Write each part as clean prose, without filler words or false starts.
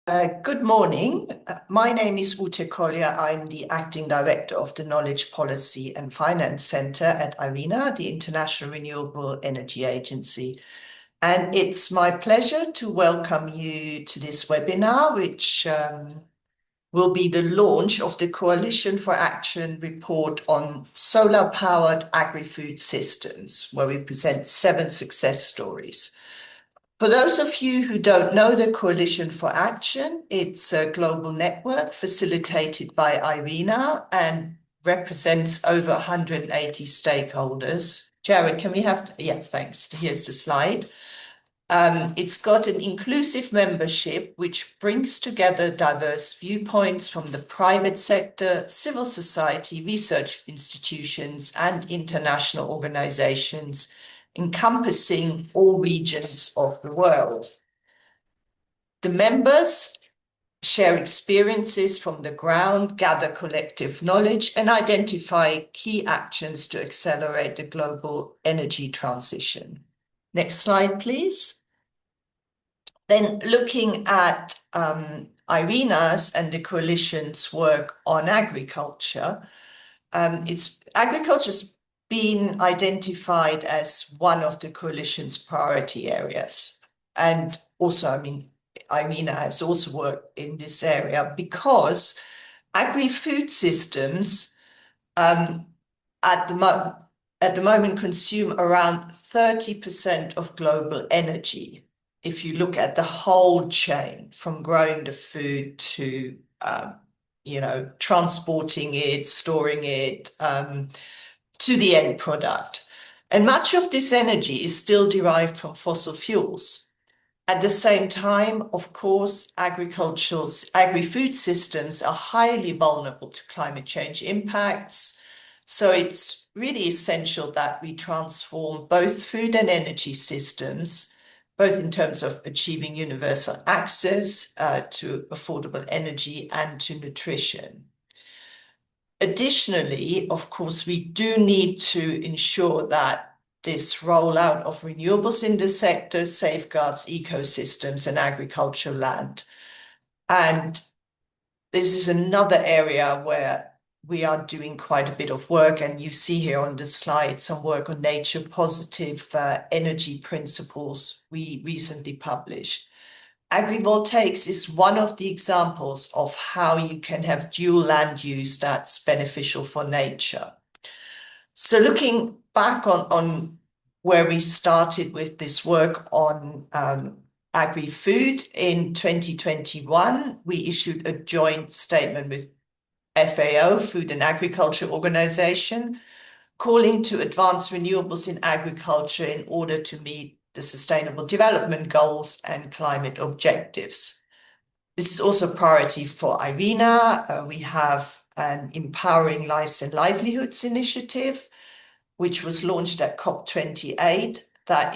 Good morning. My name is Ute Collier. I'm the Acting Director of the Knowledge Policy and Finance Center at IRENA, the International Renewable Energy Agency. And it's my pleasure to welcome you to this webinar, which will be the launch of the Coalition for Action report on solar-powered agri-food systems, where we present 7 success stories. For those of you who don't know the Coalition for Action, it's a global network facilitated by IRENA and represents over 180 stakeholders. Jared, can we have, yeah, thanks. Here's the slide. It's got an inclusive membership which brings together diverse viewpoints from the private sector, civil society, research institutions, and international organizations encompassing all regions of the world. The members share experiences from the ground, gather collective knowledge, and identify key actions to accelerate the global energy transition. Next slide, please. Then looking at IRENA's and the coalition's work on agriculture, agriculture's been identified as one of the coalition's priority areas. And also, IRENA has also worked in this area because agri-food systems at the moment consume around 30% of global energy. If you look at the whole chain, from growing the food to transporting it, storing it, to the end product. And much of this energy is still derived from fossil fuels. At the same time, of course, agri-food systems are highly vulnerable to climate change impacts. So it's really essential that we transform both food and energy systems, both in terms of achieving universal access to affordable energy and to nutrition. Additionally, of course, we do need to ensure that this rollout of renewables in the sector safeguards ecosystems and agricultural land. And this is another area where we are doing quite a bit of work, and you see here on the slide some work on nature positive energy principles we recently published. Agrivoltaics is one of the examples of how you can have dual land use that's beneficial for nature. So looking back on where we started with this work on agri-food in 2021, we issued a joint statement with FAO, Food and Agriculture Organization, calling to advance renewables in agriculture in order to meet the Sustainable Development Goals and climate objectives. This is also a priority for IRENA. We have an Empowering Lives and Livelihoods initiative, which was launched at COP28, that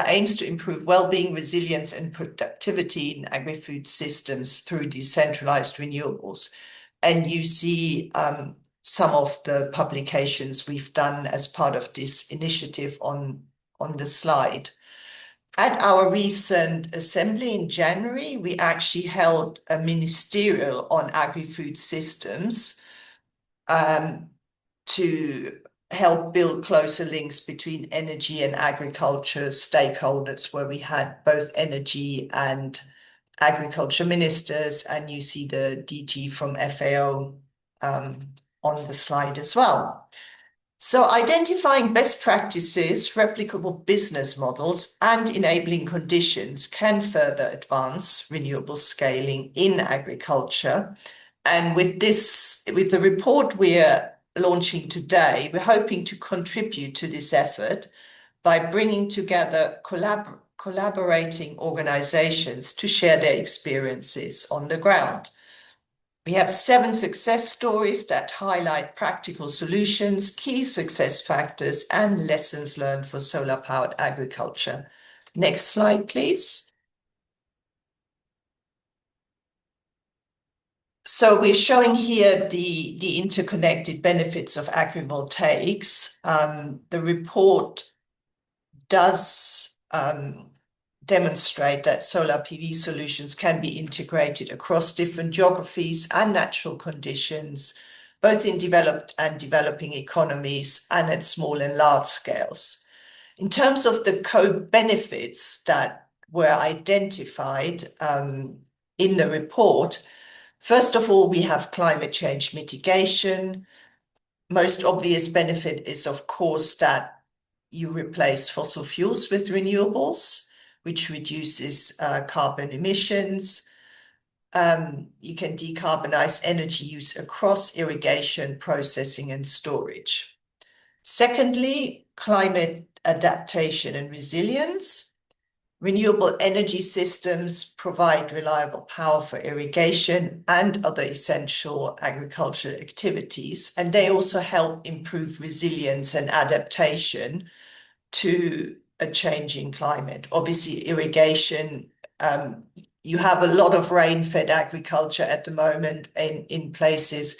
aims to improve well-being, resilience, and productivity in agri-food systems through decentralized renewables. And you see some of the publications we've done as part of this initiative on the slide. At our recent assembly in January, we actually held a ministerial on agri-food systems to help build closer links between energy and agriculture stakeholders, where we had both energy and agriculture ministers, and you see the DG from FAO on the slide as well. So identifying best practices, replicable business models, and enabling conditions can further advance renewable scaling in agriculture. And with the report we're launching today, we're hoping to contribute to this effort by bringing together collaborating organizations to share their experiences on the ground. We have 7 success stories that highlight practical solutions, key success factors, and lessons learned for solar-powered agriculture. Next slide, please. So we're showing here the interconnected benefits of agrivoltaics. The report does demonstrate that solar PV solutions can be integrated across different geographies and natural conditions, both in developed and developing economies and at small and large scales. In terms of the co-benefits that were identified in the report, first of all, we have climate change mitigation. Most obvious benefit is, of course, that you replace fossil fuels with renewables, which reduces carbon emissions. You can decarbonize energy use across irrigation, processing, and storage. Secondly, climate adaptation and resilience. Renewable energy systems provide reliable power for irrigation and other essential agricultural activities, and they also help improve resilience and adaptation to a changing climate. Obviously, irrigation, you have a lot of rain-fed agriculture at the moment in places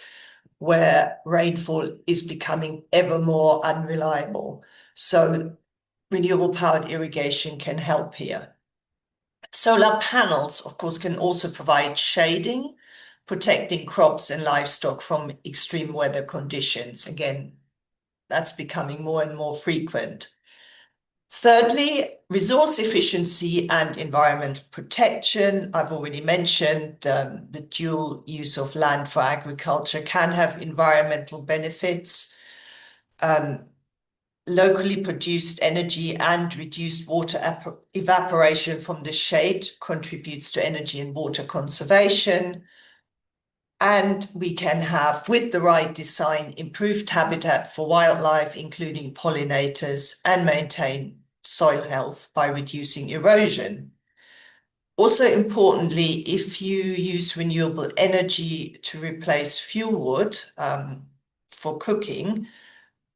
where rainfall is becoming ever more unreliable. So renewable powered irrigation can help here. Solar panels, of course, can also provide shading, protecting crops and livestock from extreme weather conditions. Again, that's becoming more and more frequent. Thirdly, resource efficiency and environmental protection. I've already mentioned the dual use of land for agriculture can have environmental benefits. Locally produced energy and reduced water evaporation from the shade contributes to energy and water conservation. And we can have, with the right design, improved habitat for wildlife, including pollinators, and maintain soil health by reducing erosion. Also importantly, if you use renewable energy to replace fuel wood for cooking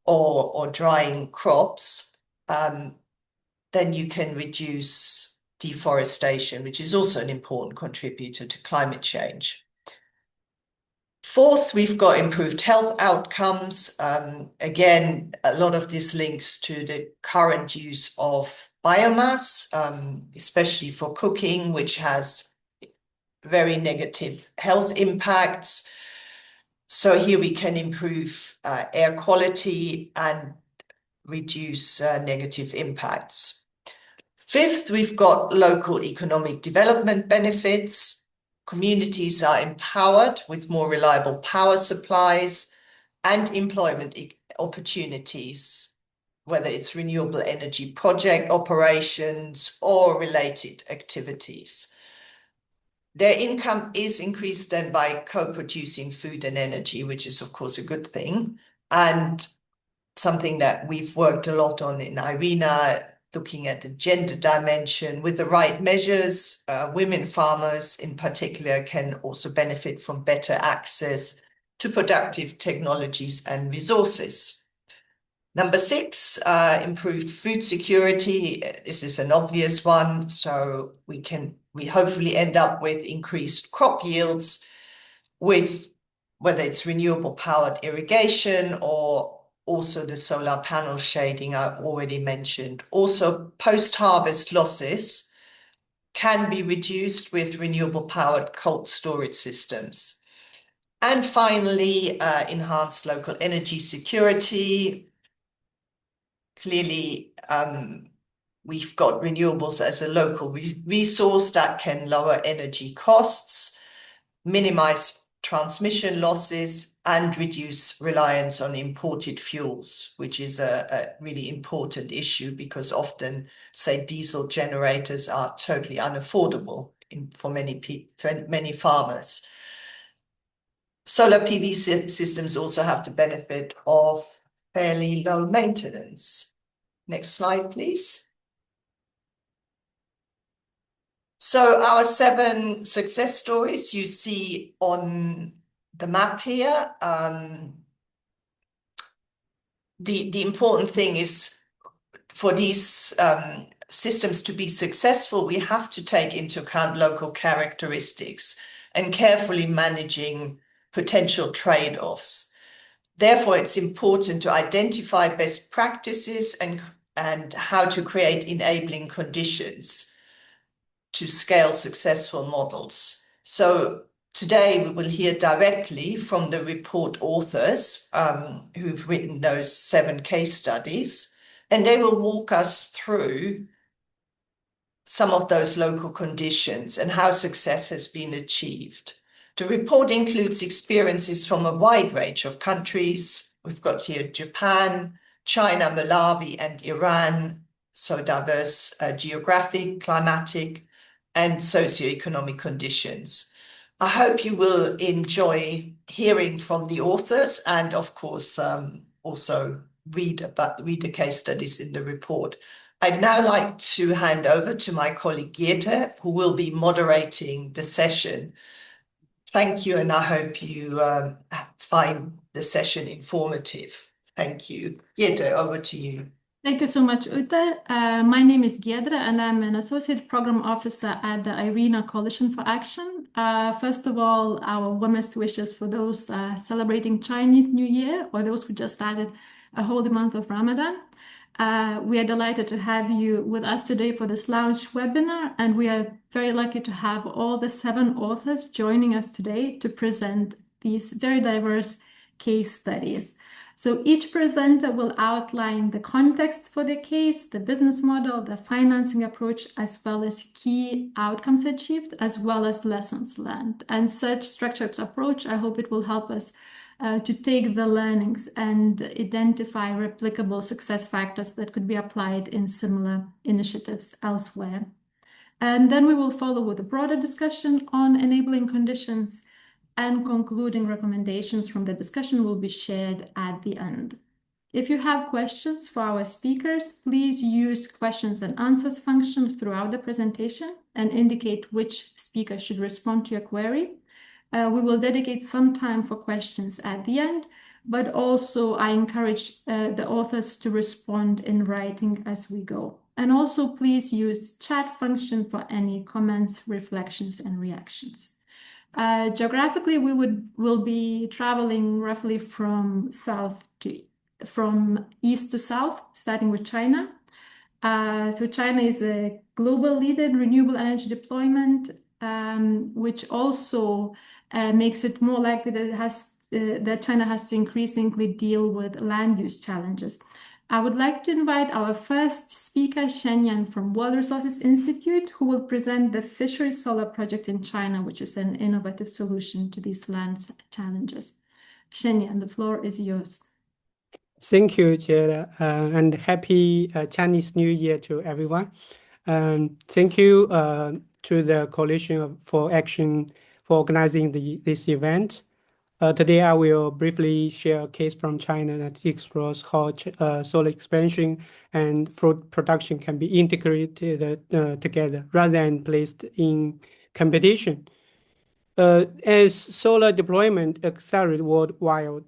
or drying crops, then you can reduce deforestation, which is also an important contributor to climate change. Fourth, we've got improved health outcomes. Again, a lot of this links to the current use of biomass, especially for cooking, which has very negative health impacts. So here we can improve air quality and reduce negative impacts. Fifth, we've got local economic development benefits. Communities are empowered with more reliable power supplies and employment opportunities, whether it's renewable energy project operations or related activities. Their income is increased then by co-producing food and energy, which is, of course, a good thing, and something that we've worked a lot on in IRENA, looking at the gender dimension. With the right measures, women farmers in particular can also benefit from better access to productive technologies and resources. Number six, improved food security. This is an obvious one. So we hopefully end up with increased crop yields with whether it's renewable powered irrigation or also the solar panel shading I already mentioned. Also, post-harvest losses can be reduced with renewable powered cold storage systems. And finally, enhanced local energy security. Clearly, we've got renewables as a local resource that can lower energy costs, minimize transmission losses, and reduce reliance on imported fuels, which is a really important issue because often, say, diesel generators are totally unaffordable for many farmers. Solar PV systems also have the benefit of fairly low maintenance. Next slide, please. So our 7 success stories you see on the map here. The important thing is for these systems to be successful, we have to take into account local characteristics and carefully managing potential trade-offs. Therefore, it's important to identify best practices and how to create enabling conditions. to scale successful models. So today we will hear directly from the report authors who've written those 7 case studies, and they will walk us through some of those local conditions and how success has been achieved. The report includes experiences from a wide range of countries. We've got here Japan, China, Malawi, and Iran, so diverse geographic, climatic, and socioeconomic conditions. I hope you will enjoy hearing from the authors and, of course, also read the case studies in the report. I'd now like to hand over to my colleague Geerte, who will be moderating the session. Thank you, and I hope you find the session informative. Thank you. Geerte, over to you. Thank you so much, Ute. My name is Giedre, and I'm an Associate Program Officer at the IRENA Coalition for Action. First of all, our warmest wishes for those celebrating Chinese New Year or those who just started a holy month of Ramadan. We are delighted to have you with us today for this launch webinar, and we are very lucky to have all the 7 authors joining us today to present these very diverse case studies. So each presenter will outline the context for the case, the business model, the financing approach, as well as key outcomes achieved, as well as lessons learned. And such structured approach, I hope it will help us to take the learnings and identify replicable success factors that could be applied in similar initiatives elsewhere. And then we will follow with a broader discussion on enabling conditions, and concluding recommendations from the discussion will be shared at the end. If you have questions for our speakers, please use questions and answers function throughout the presentation and indicate which speaker should respond to your query. We will dedicate some time for questions at the end, but also I encourage the authors to respond in writing as we go. And also please use chat function for any comments, reflections, and reactions. Geographically, will be traveling roughly from east to south, starting with China. So China is a global leader in renewable energy deployment, which also makes it more likely that China has to increasingly deal with land use challenges. I would like to invite our first speaker, Shenyan from World Resources Institute, who will present the fishery solar project in China, which is an innovative solution to these land challenges. Shenyan, the floor is yours. Thank you, Jada, and happy Chinese New Year to everyone. Thank you to the Coalition for Action for organizing this event. Today, I will briefly share a case from China that explores how solar expansion and fruit production can be integrated together rather than placed in competition. As solar deployment accelerates worldwide,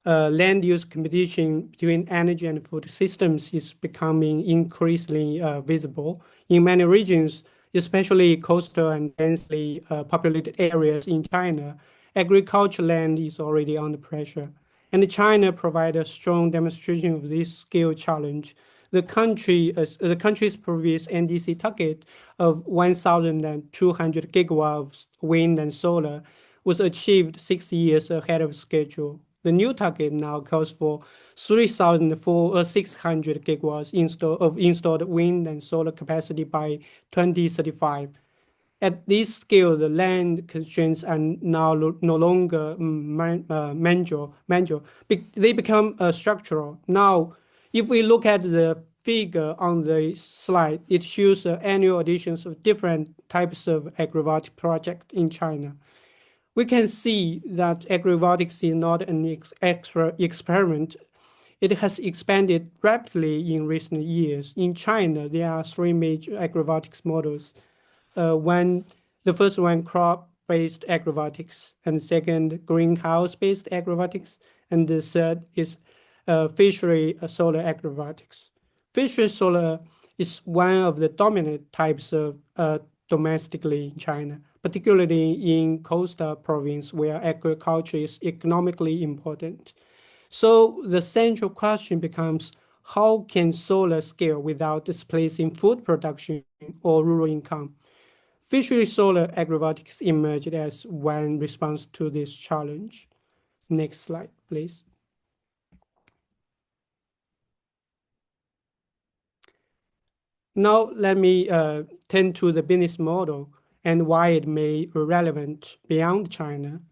land use competition between energy and food systems is becoming increasingly visible. In many regions, especially coastal and densely populated areas in China, agricultural land is already under pressure. And China provides a strong demonstration of this scale challenge. The country's previous NDC target of 1,200 gigawatts of wind and solar was achieved 6 years ahead of schedule. The new target now calls for 3,600 gigawatts of installed wind and solar capacity by 2035. At this scale, the land constraints are now no longer manual. They become structural. Now, if we look at the figure on the slide, it shows annual additions of different types of agrivoltaic projects in China. We can see that agrivoltaics is not an experiment. It has expanded rapidly in recent years. In China, there are 3 major agrivoltaics models. The first one, crop-based agrivoltaics, and the second, greenhouse-based agrivoltaics, and the third is fishery solar agrivoltaics. Fishery solar is one of the dominant types of domestically in China, particularly in coastal province where agriculture is economically important. So the central question becomes, how can solar scale without displacing food production or rural income? Fishery solar agrivoltaics emerged as one response to this challenge. Next slide, please. Now let me turn to the business model and why it may be relevant beyond China.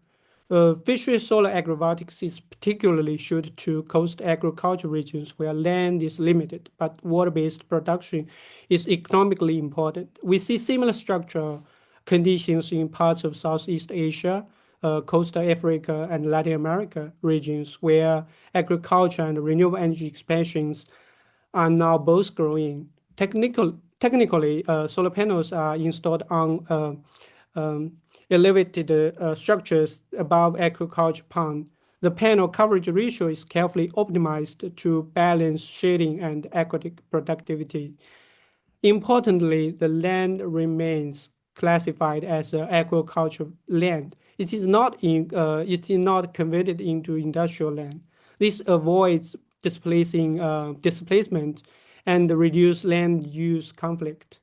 Fishery solar agrivoltaics is particularly suited to coastal agriculture regions where land is limited, but water-based production is economically important. We see similar structural conditions in parts of Southeast Asia, coastal Africa, and Latin America regions where agriculture and renewable energy expansions are now both growing. Technically, solar panels are installed on elevated structures above agriculture pond. The panel coverage ratio is carefully optimized to balance shading and aquatic productivity. Importantly, the land remains classified as agricultural land. It is not converted into industrial land. This avoids displacement and reduce land use conflict.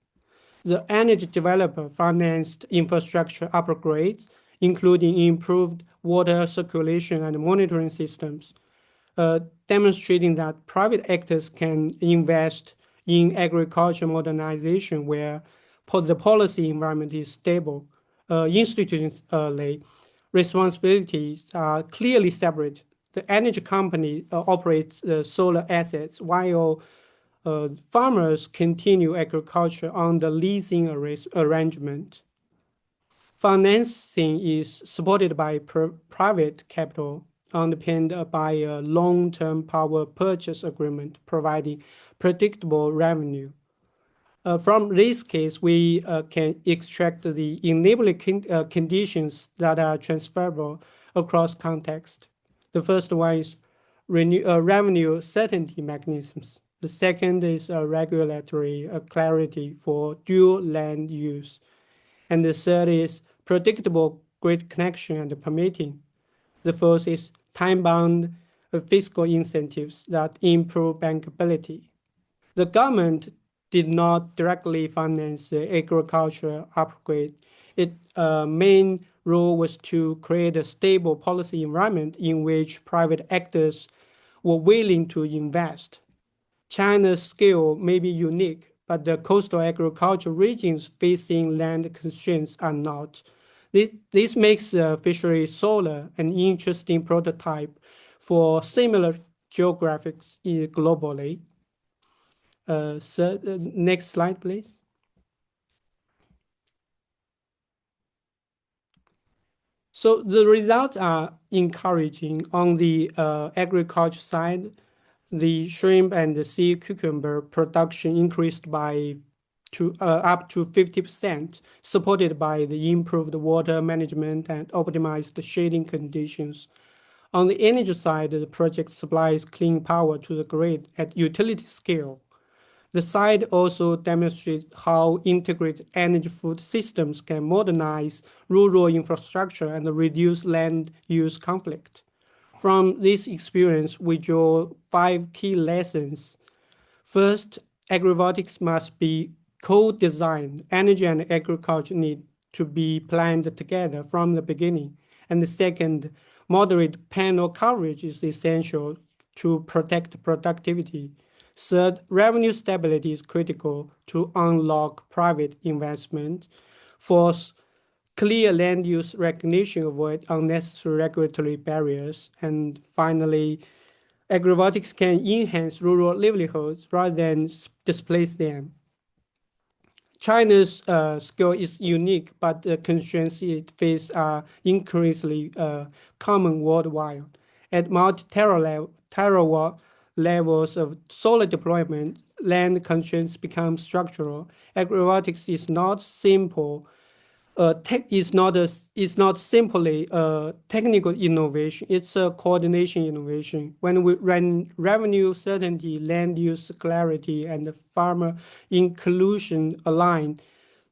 The energy developer financed infrastructure upgrades, including improved water circulation and monitoring systems, demonstrating that private actors can invest in agriculture modernization where the policy environment is stable. Institutionally, responsibilities are clearly separate. The energy company operates solar assets while farmers continue agriculture on the leasing arrangement. Financing is supported by private capital, underpinned by a long-term power purchase agreement, providing predictable revenue. From this case, we can extract the enabling conditions that are transferable across context. The first one is revenue certainty mechanisms. The second is regulatory clarity for dual land use. And the third is predictable grid connection and permitting. The fourth is time-bound fiscal incentives that improve bankability. The government did not directly finance the agriculture upgrade. Its main role was to create a stable policy environment in which private actors were willing to invest. China's scale may be unique, but the coastal agriculture regions facing land constraints are not. This makes fishery solar an interesting prototype for similar geographics globally. Next slide, please. So the results are encouraging. On the agriculture side, the shrimp and the sea cucumber production increased by up to 50%, supported by the improved water management and optimized shading conditions. On the energy side, the project supplies clean power to the grid at utility scale. The site also demonstrates how integrated agri-food systems can modernize rural infrastructure and reduce land use conflict. From this experience, we draw 5 key lessons. First, agrivoltaics must be co-designed. Energy and agriculture need to be planned together from the beginning. And the second, moderate panel coverage is essential to protect productivity. Third, revenue stability is critical to unlock private investment. Fourth, clear land use recognition avoid unnecessary regulatory barriers. And finally, agrivoltaics can enhance rural livelihoods rather than displace them. China's scale is unique, but the constraints it faces are increasingly common worldwide. At multi-terawatt levels of solar deployment, land constraints become structural. Agrivoltaics is not simple. It's not simply a technical innovation. It's a coordination innovation. When we run revenue certainty, land use clarity, and farmer inclusion align,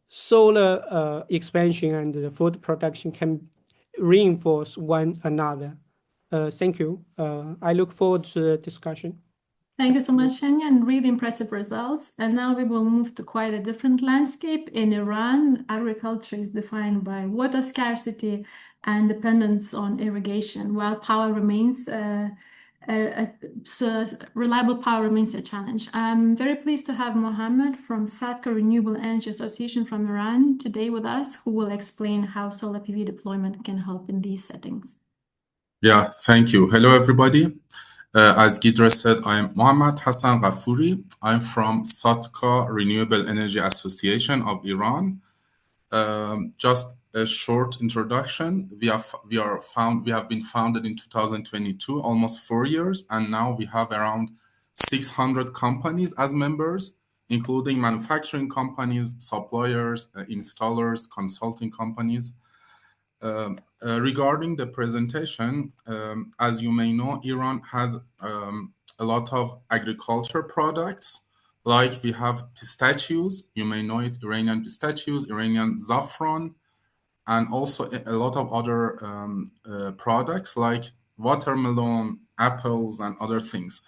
solar expansion and the food production can reinforce one another. Thank you. I look forward to the discussion. Thank you so much, Shania, and really impressive results. And now we will move to quite a different landscape. In Iran, agriculture is defined by water scarcity and dependence on irrigation, while reliable power remains a challenge. I'm very pleased to have Mohammed from Sadka Renewable Energy Association from Iran today with us, who will explain how solar PV deployment can help in these settings. Yeah, thank you. Hello, everybody. As Gidra said, I'm Mohammad Hassan Ghafouri. I'm from Sadka Renewable Energy Association of Iran. Just a short introduction. We have been founded in 2022, almost 4 years, and now we have around 600 companies as members, including manufacturing companies, suppliers, installers, consulting companies. Regarding the presentation, as you may know, Iran has a lot of agriculture products. Like we have pistachios, you may know it, Iranian pistachios, Iranian saffron, and also a lot of other products like watermelon, apples, and other things.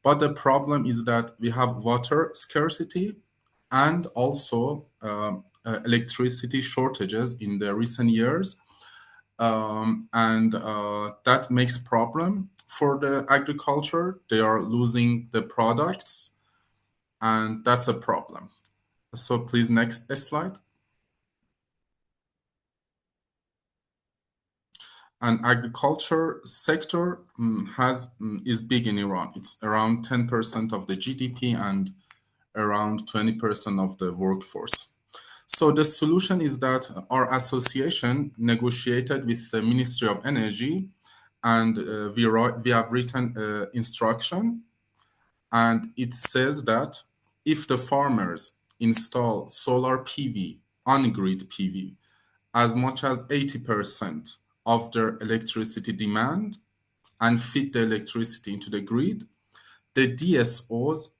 But the problem is that we have water scarcity and also electricity shortages in the recent years. That makes problem for the agriculture. They are losing the products, and that's a problem. So please, next slide. And agriculture sector is big in Iran. It's around 10% of the GDP and around 20% of the workforce. So the solution is that our association negotiated with the Ministry of Energy, and we have written instruction, and it says that if the farmers install solar PV, on-grid PV, as much as 80% of their electricity demand and feed the electricity into the grid, the DSOs,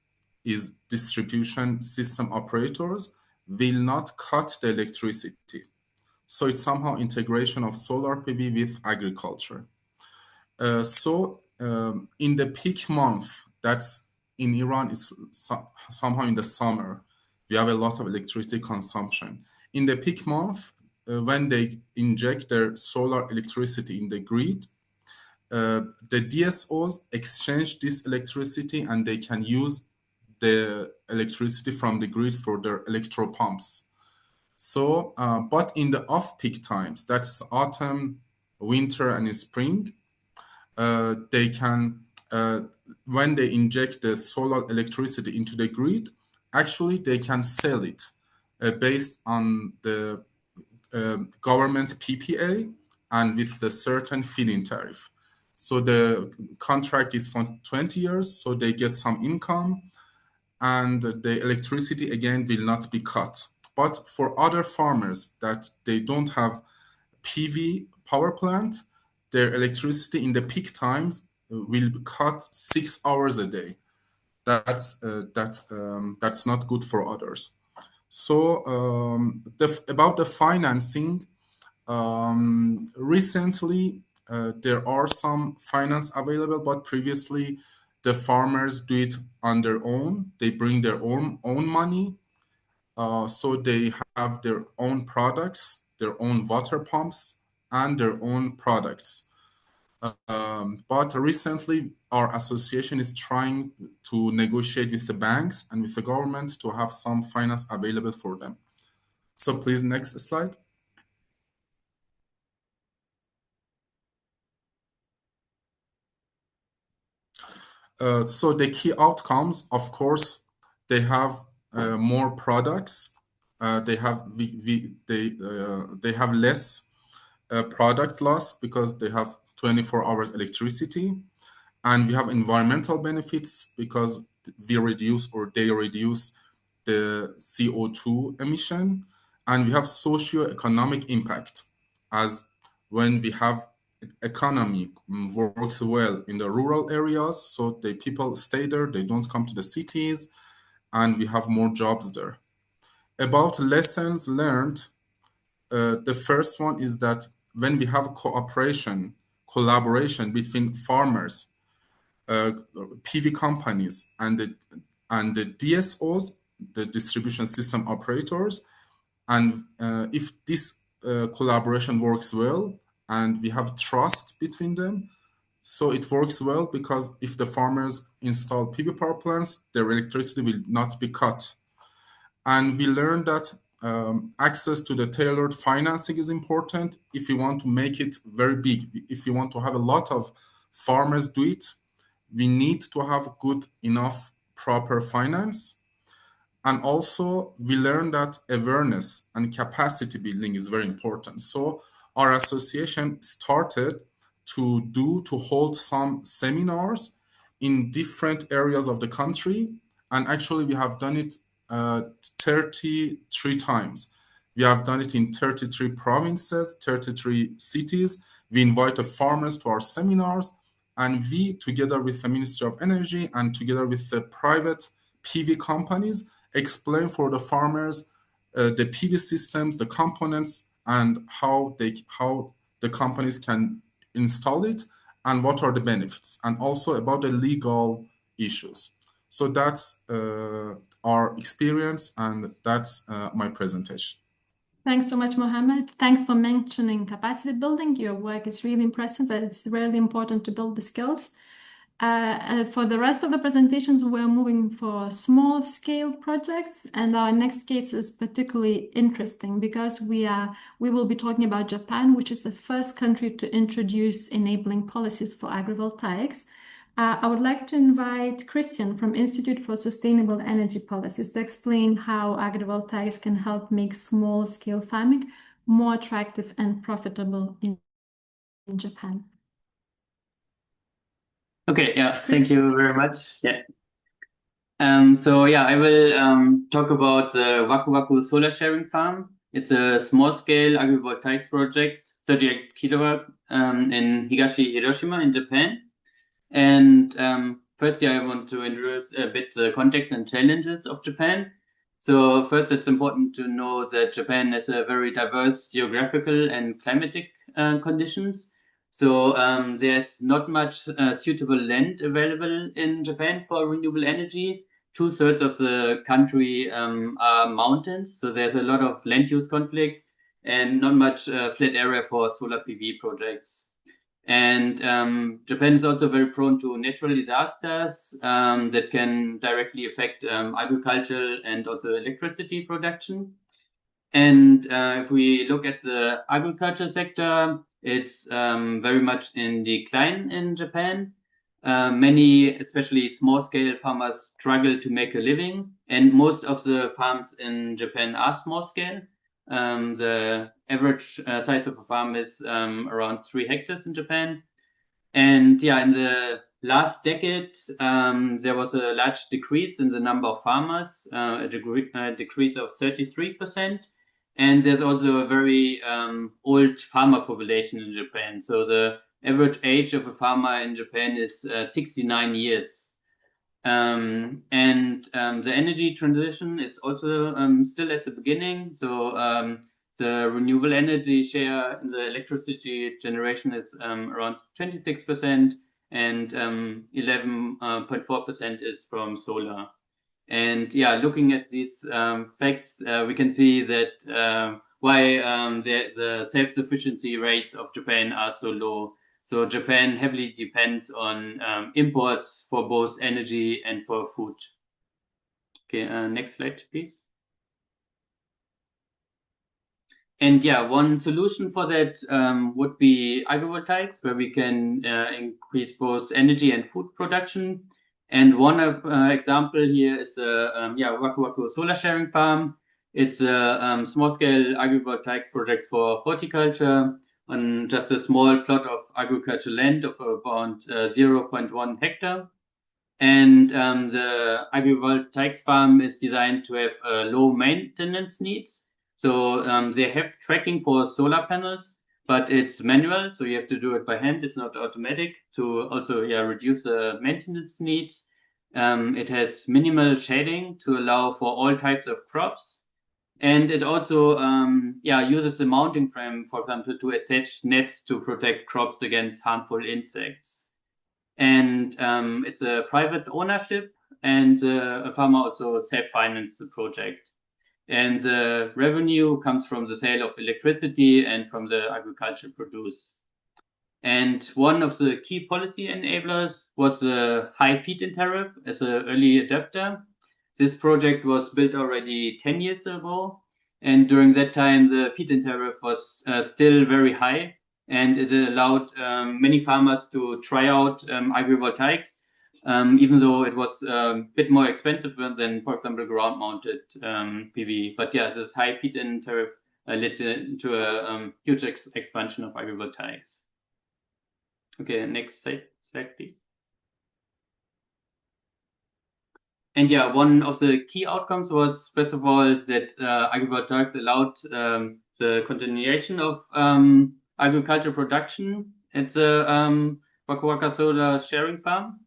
is distribution system operators, will not cut the electricity. So it's somehow integration of solar PV with agriculture. In the peak month, that's in Iran, it's somehow in the summer, we have a lot of electricity consumption. In the peak month, when they inject their solar electricity in the grid, the DSOs exchange this electricity and they can use the electricity from the grid for their electro pumps. So, but in the off-peak times, that's autumn, winter, and spring, they can, when they inject the solar electricity into the grid, actually they can sell it based on the government PPA and with the certain feed-in tariff. So the contract is for 20 years, so they get some income, and the electricity again will not be cut. But for other farmers that they don't have PV power plant, their electricity in the peak times will be cut 6 hours a day. That's not good for others. So about the financing, recently there are some finance available, but previously the farmers do it on their own. They bring their own money, so they have their own products, their own water pumps, and their own products. But recently, our association is trying to negotiate with the banks and with the government to have some finance available for them. So please, next slide. So the key outcomes, of course, they have more products. They have they have less product loss because they have 24 hours electricity, and we have environmental benefits because we reduce or they reduce the CO2 emission, and we have socio-economic impact, as when we have economy works well in the rural areas, so the people stay there, they don't come to the cities, and we have more jobs there. About lessons learned, the first one is that when we have collaboration between farmers PV companies and the DSOs, the distribution system operators. And if this collaboration works well and we have trust between them, so it works well, because if the farmers install PV power plants, their electricity will not be cut. And we learned that access to the tailored financing is important if you want to make it very big. If you want to have a lot of farmers do it, we need to have good enough proper finance. And also, we learned that awareness and capacity building is very important. So our association started to hold some seminars in different areas of the country. And actually, we have done it 33 times. We have done it in 33 provinces, 33 cities. We invite the farmers to our seminars, and we, together with the Ministry of Energy and together with the private PV companies, explain for the farmers the PV systems, the components, and how the companies can install it, and what are the benefits, and also about the legal issues. So that's our experience, and that's my presentation. Thanks so much, Mohammed. Thanks for mentioning capacity building. Your work is really impressive, but it's really important to build the skills. For the rest of the presentations, we're moving for small scale projects, and our next case is particularly interesting because we will be talking about Japan, which is the first country to introduce enabling policies for agrivoltaics. I would like to invite Christian from Institute for Sustainable Energy Policies to explain how agrivoltaics can help make small scale farming more attractive and profitable in Japan. Okay, yeah, thank you very much. Yeah. So yeah, I will talk about the Waku Waku solar sharing farm. It's a small-scale agrivoltaics project, 38 kilowatt in Higashi Hiroshima in Japan. And firstly, I want to introduce a bit the context and challenges of Japan. So first, it's important to know that Japan has a very diverse geographical and climatic conditions. So there's not much suitable land available in Japan for renewable energy. 2/3 of the country are mountains, so there's a lot of land use conflict and not much flat area for solar PV projects. And Japan is also very prone to natural disasters that can directly affect agriculture and also electricity production. And if we look at the agriculture sector, it's very much in decline in Japan. Many, especially small-scale farmers, struggle to make a living, and most of the farms in Japan are small-scale. The average size of a farm is around 3 hectares in Japan. And yeah, in the last decade, there was a large decrease in the number of farmers, a decrease of 33%. And there's also a very old farmer population in Japan. So the average age of a farmer in Japan is 69 years. And the energy transition is also still at the beginning. So the renewable energy share in the electricity generation is around 26%, and 11.4% is from solar. And yeah, looking at these facts, we can see that why the self-sufficiency rates of Japan are so low. So Japan heavily depends on imports for both energy and for food. Okay, next slide, please. And yeah, one solution for that would be agrivoltaics, where we can increase both energy and food production. And one example here is Waku Waku solar sharing farm. It's a small-scale agrivoltaics project for horticulture on just a small plot of agricultural land of about 0.1 hectare. And the agrivoltaics farm is designed to have low maintenance needs. So they have tracking for solar panels, but it's manual, so you have to do it by hand. It's not automatic, to also reduce the maintenance needs. It has minimal shading to allow for all types of crops. And it also uses the mounting frame, for example, to attach nets to protect crops against harmful insects. and it's a private ownership, and a farmer also self-financed the project. And the revenue comes from the sale of electricity and from the agricultural produce. And one of the key policy enablers was the high feed-in tariff as an early adopter. This project was built already 10 years ago. And during that time, the feed-in tariff was still very high. And it allowed many farmers to try out agrivoltaics, even though it was a bit more expensive than, for example, ground-mounted PV. But yeah, this high feed-in tariff led to a huge expansion of agrivoltaics. Okay, next slide, please. And yeah, one of the key outcomes was, first of all, that agrivoltaics allowed the continuation of agricultural production at the Waku Waka Solar Sharing Farm.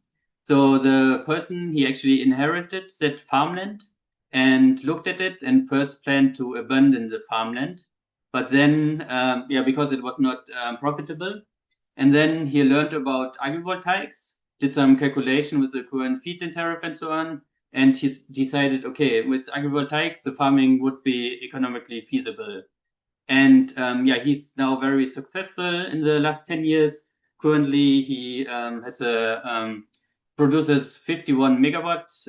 So the person, he actually inherited that farmland and looked at it and first planned to abandon the farmland. But then, because it was not profitable, and then he learned about agrivoltaics, did some calculation with the current feed-in tariff and so on, and he decided, okay, with agrivoltaics, the farming would be economically feasible. And he's now very successful in the last 10 years. Currently, he has produces 51 megawatts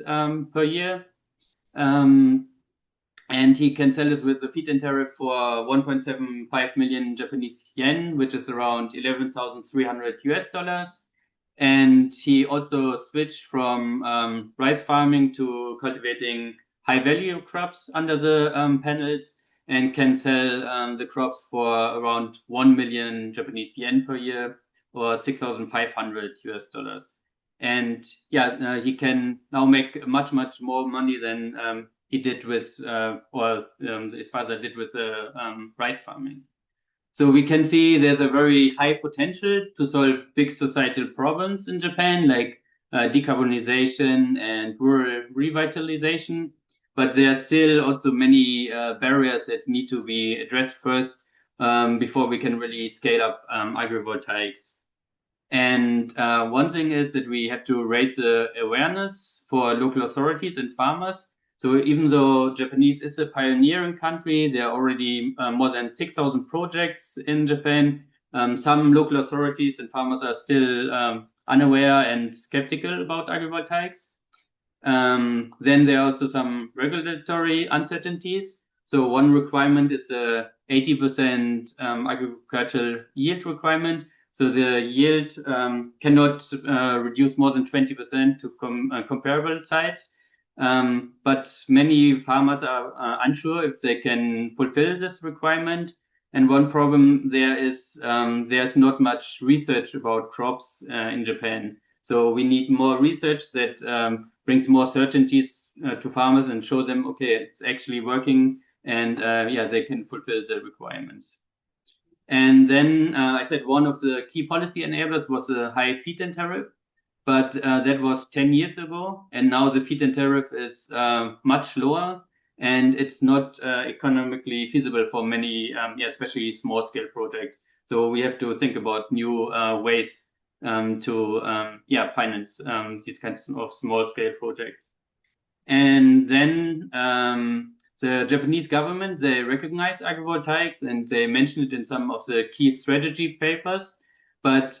per year. And he can sell this with a feed-in tariff for 1.75 million Japanese yen, which is around $11,300. And he also switched from rice farming to cultivating high-value crops under the panels, and can sell the crops for around 1 million Japanese yen per year, or $6,500. And he can now make much more money than he did with, his father did with rice farming. So we can see there's a very high potential to solve big societal problems in Japan, like decarbonization and rural revitalization. But there are still also many barriers that need to be addressed first before we can really scale up agrivoltaics. And one thing is that we have to raise the awareness for local authorities and farmers. So even though Japanese is a pioneering country, there are already more than 6,000 projects in Japan. Some local authorities and farmers are still unaware and skeptical about agrivoltaics. Then there are also some regulatory uncertainties. So one requirement is a 80% agricultural yield requirement. So the yield cannot reduce more than 20% to comparable sites. But many farmers are unsure if they can fulfill this requirement. And one problem there is there's not much research about crops in Japan. So we need more research that brings more certainties to farmers and shows them, okay, it's actually working, and they can fulfill the requirements. And then I said one of the key policy enablers was a high feed-in tariff, but that was 10 years ago, and now the feed-in tariff is much lower, and it's not economically feasible for many, especially small-scale projects. So we have to think about new ways to finance these kinds of small-scale projects. And then the Japanese government, they recognize agrivoltaics, and they mention it in some of the key strategy papers, but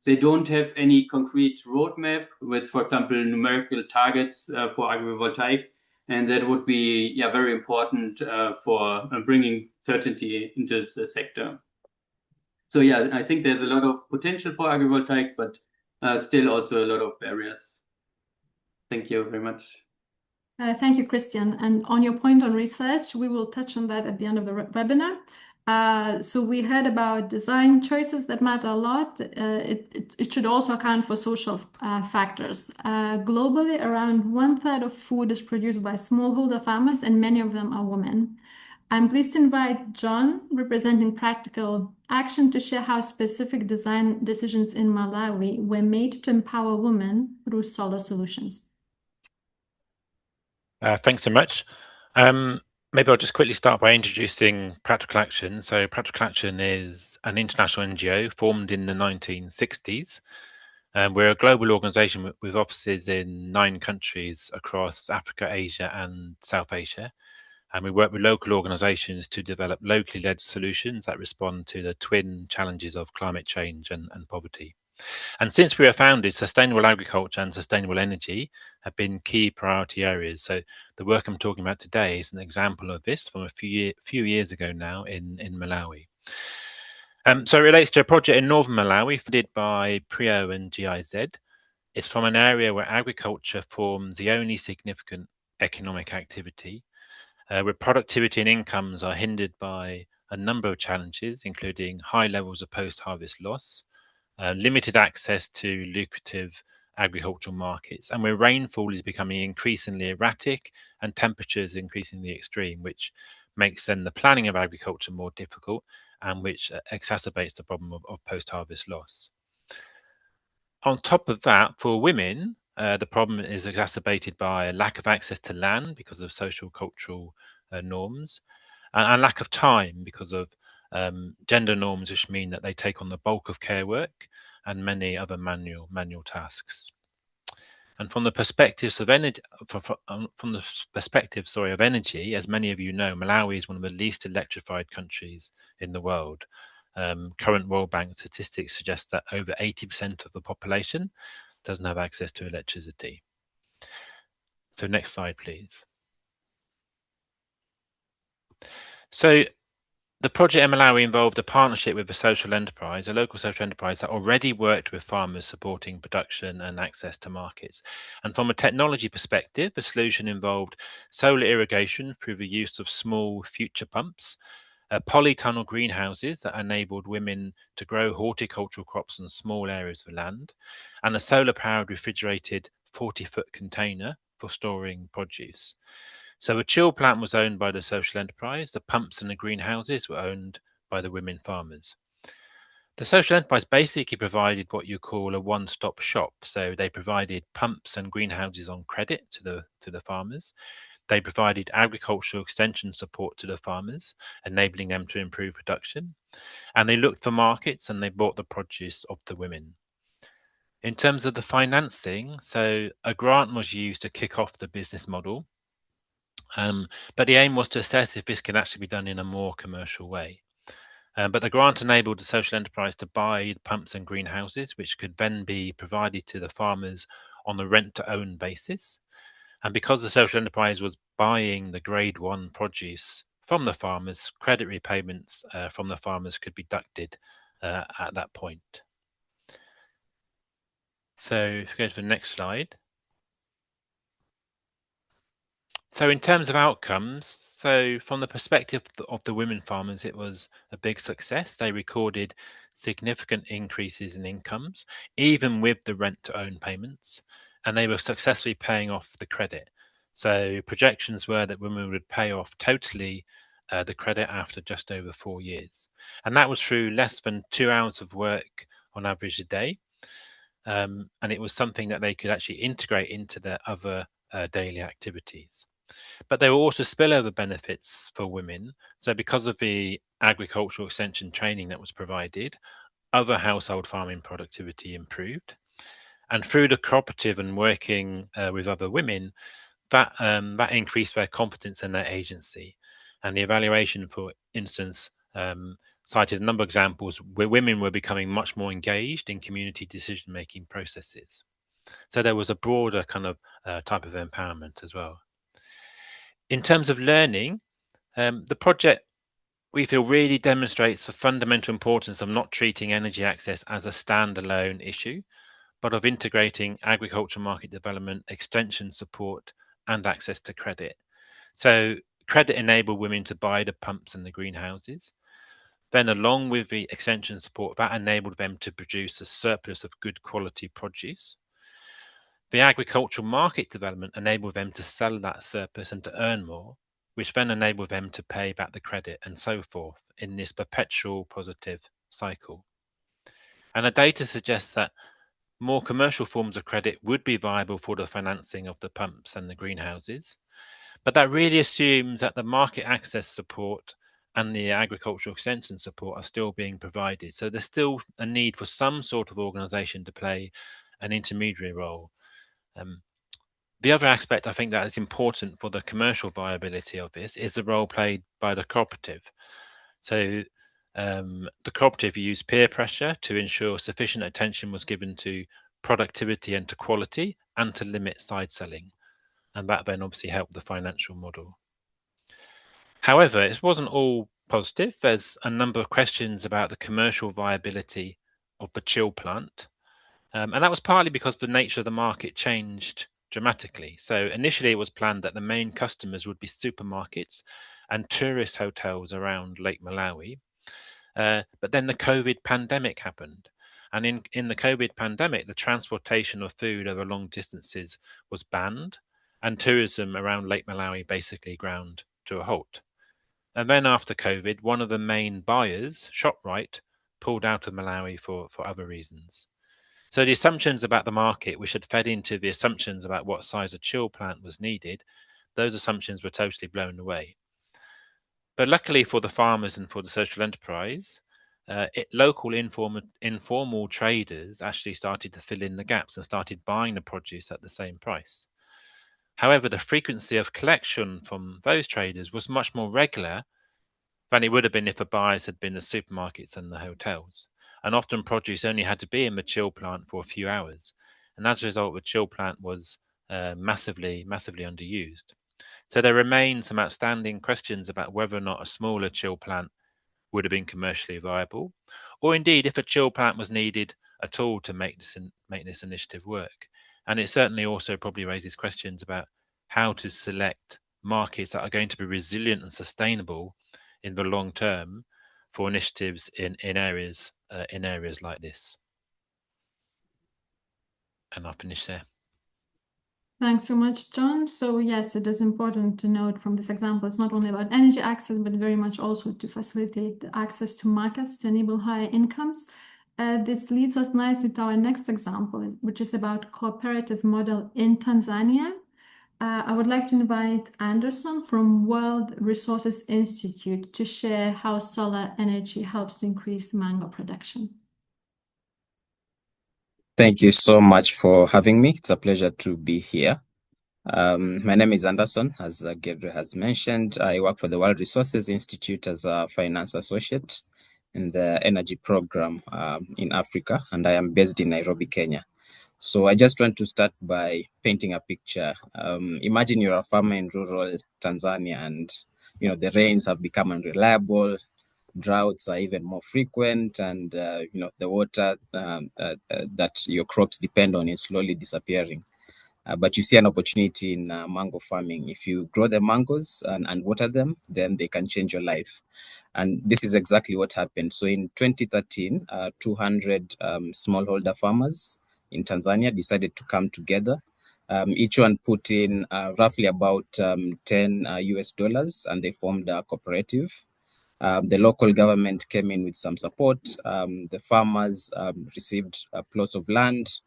they don't have any concrete roadmap with, for example, numerical targets for agrivoltaics, and that would be very important for bringing certainty into the sector. So I think there's a lot of potential for agrivoltaics, but still also a lot of barriers. Thank you very much. Thank you, Christian. And on your point on research, we will touch on that at the end of the webinar. So we heard about design choices that matter a lot. It should also account for social factors. Globally, around 1/3 of food is produced by smallholder farmers, and many of them are women. I'm pleased to invite John, representing Practical Action, to share how specific design decisions in Malawi were made to empower women through solar solutions. Thanks so much. Maybe I'll just quickly start by introducing Practical Action. So Practical Action is an international NGO formed in the 1960s. We're a global organisation with offices in 9 countries across Africa, Asia and South Asia. And we work with local organisations to develop locally led solutions that respond to the twin challenges of climate change and poverty. And since we were founded, sustainable agriculture and sustainable energy have been key priority areas. So the work I'm talking about today is an example of this from a few years ago now in Malawi. So it relates to a project in northern Malawi funded by PRIO and GIZ. It's from an area where agriculture forms the only significant economic activity, where productivity and incomes are hindered by a number of challenges, including high levels of post-harvest loss, limited access to lucrative agricultural markets, and where rainfall is becoming increasingly erratic and temperatures increasingly extreme, which makes then the planning of agriculture more difficult and which exacerbates the problem of post-harvest loss. On top of that, for women, the problem is exacerbated by a lack of access to land because of social cultural norms, and lack of time because of gender norms, which mean that they take on the bulk of care work and many other manual tasks. And from the perspectives of energy, of energy, as many of you know, Malawi is one of the least electrified countries in the world. Current World Bank statistics suggest that over 80% of the population doesn't have access to electricity. So next slide, please. So the project in Malawi involved a partnership with a local social enterprise that already worked with farmers supporting production and access to markets. And from a technology perspective, the solution involved solar irrigation through the use of small future pumps, polytunnel greenhouses that enabled women to grow horticultural crops on small areas of land, and a solar-powered refrigerated 40-foot container for storing produce. So a chill plant was owned by the social enterprise. The pumps and the greenhouses were owned by the women farmers. The social enterprise basically provided what you call a one-stop shop. So they provided pumps and greenhouses on credit to the farmers. They provided agricultural extension support to the farmers, enabling them to improve production. And they looked for markets and they bought the produce of the women. In terms of the financing, so a grant was used to kick off the business model. But the aim was to assess if this could actually be done in a more commercial way. But the grant enabled the social enterprise to buy pumps and greenhouses, which could then be provided to the farmers on a rent-to-own basis. And because the social enterprise was buying the grade 1 produce from the farmers, credit repayments from the farmers could be deducted at that point. So if we go to the next slide. So in terms of outcomes, so from the perspective of the women farmers, it was a big success. They recorded significant increases in incomes, even with the rent-to-own payments, and they were successfully paying off the credit. So projections were that women would pay off totally the credit after just over 4 years. And that was through less than 2 hours of work on average a day. And it was something that they could actually integrate into their other daily activities. But there were also spillover benefits for women. So because of the agricultural extension training that was provided, other household farming productivity improved. And through the cooperative and working with other women, that increased their confidence in their agency. And the evaluation, for instance, cited a number of examples where women were becoming much more engaged in community decision-making processes. So there was a broader kind of type of empowerment as well. In terms of learning, the project, we feel, really demonstrates the fundamental importance of not treating energy access as a standalone issue, but of integrating agricultural market development, extension support, and access to credit. So credit enabled women to buy the pumps and the greenhouses. Then along with the extension support, that enabled them to produce a surplus of good quality produce. The agricultural market development enabled them to sell that surplus and to earn more, which then enabled them to pay back the credit and so forth in this perpetual positive cycle. And the data suggests that more commercial forms of credit would be viable for the financing of the pumps and the greenhouses. But that really assumes that the market access support and the agricultural extension support are still being provided. So there's still a need for some sort of organization to play an intermediary role. The other aspect I think that is important for the commercial viability of this is the role played by the cooperative. So the cooperative used peer pressure to ensure sufficient attention was given to productivity and to quality, and to limit side selling. And that then obviously helped the financial model. However, it wasn't all positive. There's a number of questions about the commercial viability of the chill plant. And that was partly because the nature of the market changed dramatically. So initially it was planned that the main customers would be supermarkets and tourist hotels around Lake Malawi. But then the COVID pandemic happened. And in the COVID pandemic, the transportation of food over long distances was banned, and tourism around Lake Malawi basically ground to a halt. And then after COVID, one of the main buyers, ShopRite, pulled out of Malawi for other reasons. So the assumptions about the market, which had fed into the assumptions about what size a chill plant was needed, those assumptions were totally blown away. But luckily for the farmers and for the social enterprise, local informal traders actually started to fill in the gaps and started buying the produce at the same price. However, the frequency of collection from those traders was much more regular than it would have been if the buyers had been the supermarkets and the hotels. And often produce only had to be in the chill plant for a few hours. And as a result, the chill plant was massively underused. So there remain some outstanding questions about whether or not a smaller chill plant would have been commercially viable, or indeed if a chill plant was needed at all to make this initiative work. And it certainly also probably raises questions about how to select markets that are going to be resilient and sustainable in the long term for initiatives in areas like this. And I'll finish there. Thanks so much, John. So yes, it is important to note from this example, it's not only about energy access, but very much also to facilitate access to markets to enable higher incomes. This leads us nicely to our next example, which is about cooperative model in Tanzania. I would like to invite Anderson from World Resources Institute to share how solar energy helps to increase mango production. Thank you so much for having me. It's a pleasure to be here. My name is Anderson, as Gabriel has mentioned. I work for the World Resources Institute as a finance associate in the energy program in Africa, and I am based in Nairobi, Kenya. So I just want to start by painting a picture. Imagine you're a farmer in rural Tanzania, and the rains have become unreliable. Droughts are even more frequent, and the water that your crops depend on is slowly disappearing. But you see an opportunity in mango farming. If you grow the mangoes and water them, then they can change your life. And this is exactly what happened. So in 2013, 200 smallholder farmers in Tanzania decided to come together. Each one put in roughly about $10 US, and they formed a cooperative. The local government came in with some support. The farmers received plots of land,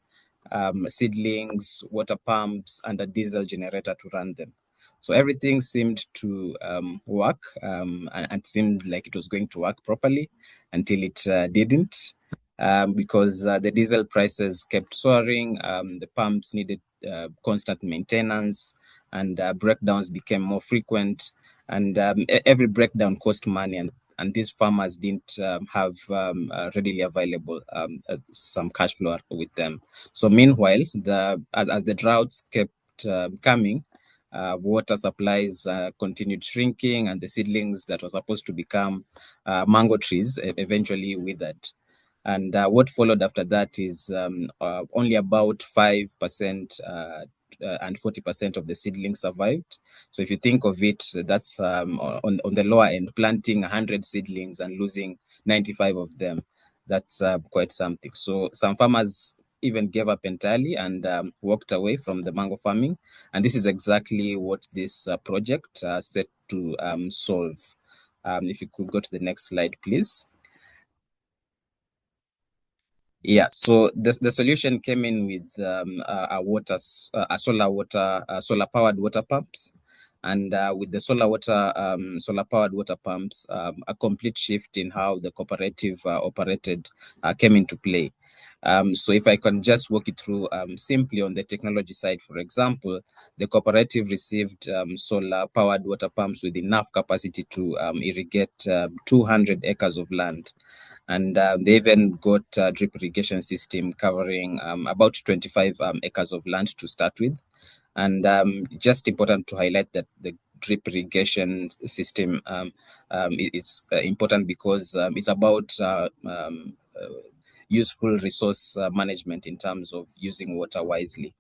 seedlings, water pumps, and a diesel generator to run them. So everything seemed to work and seemed like it was going to work properly until it didn't, because the diesel prices kept soaring. The pumps needed constant maintenance, and breakdowns became more frequent. And every breakdown cost money, and these farmers didn't have readily available some cash flow with them. So meanwhile, as the droughts kept coming, water supplies continued shrinking, and the seedlings that were supposed to become mango trees eventually withered. And what followed after that is only about 5% and 40% of the seedlings survived. So if you think of it, that's on the lower end, planting 100 seedlings and losing 95 of them. That's quite something. So some farmers even gave up entirely and walked away from the mango farming. And this is exactly what this project set to solve. If you could go to the next slide, please. Yeah, so the solution came in with solar-powered water pumps, and with the solar-powered water pumps, a complete shift in how the cooperative operated came into play. So if I can just walk you through simply on the technology side, for example, the cooperative received solar-powered water pumps with enough capacity to irrigate 200 acres of land. And they even got a drip irrigation system covering about 25 acres of land to start with. And just important to highlight that the drip irrigation system is important because it's about useful resource management in terms of using water wisely,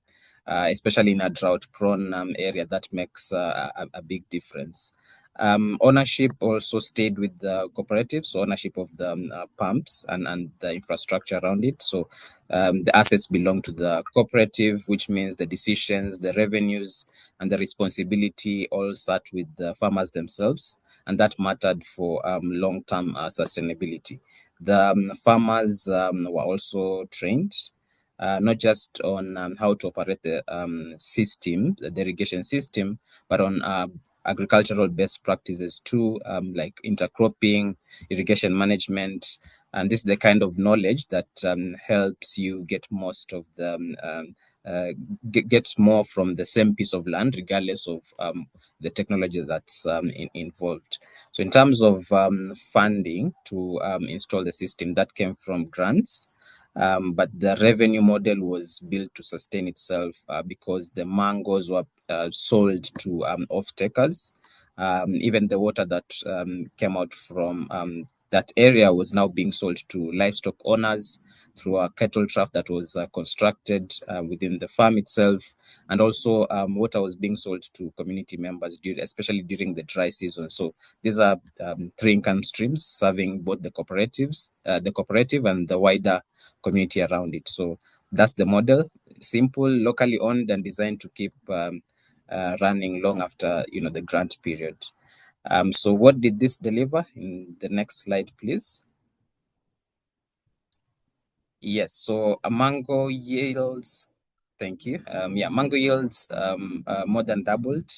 especially in a drought-prone area. That makes a big difference. Ownership also stayed with the cooperatives, so ownership of the pumps and the infrastructure around it. So the assets belong to the cooperative, which means the decisions, the revenues, and the responsibility all sat with the farmers themselves, and that mattered for long-term sustainability. The farmers were also trained, not just on how to operate the system, the irrigation system, but on agricultural best practices too, like intercropping, irrigation management. And this is the kind of knowledge that helps you get most of the get more from the same piece of land, regardless of the technology that's involved. So in terms of funding to install the system, that came from grants. But the revenue model was built to sustain itself because the mangoes were sold to off-takers. Even the water that came out from that area was now being sold to livestock owners through a cattle trough that was constructed within the farm itself. And also water was being sold to community members, especially during the dry season. So these are three income streams serving both the cooperatives, the cooperative and the wider community around it. So that's the model: simple, locally owned, and designed to keep running long after the grant period. So what did this deliver? In the next slide, please. Yes, so mango yields. Thank you. Mango yields more than doubled.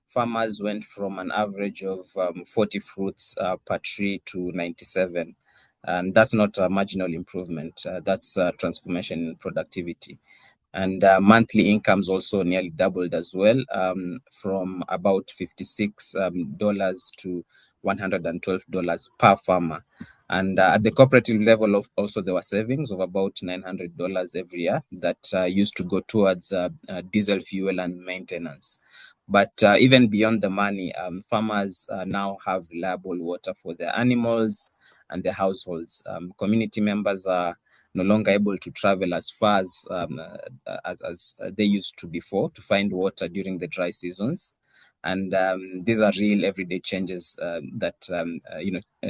Farmers went from an average of 40 fruits per tree to 97. And that's not a marginal improvement. That's a transformation in productivity. And monthly incomes also nearly doubled as well, from about $56 to $112 per farmer. And at the cooperative level, also there were savings of about $900 every year that used to go towards diesel fuel and maintenance. But even beyond the money, farmers now have reliable water for their animals and their households. Community members are no longer able to travel as far as they used to before to find water during the dry seasons. And these are real everyday changes that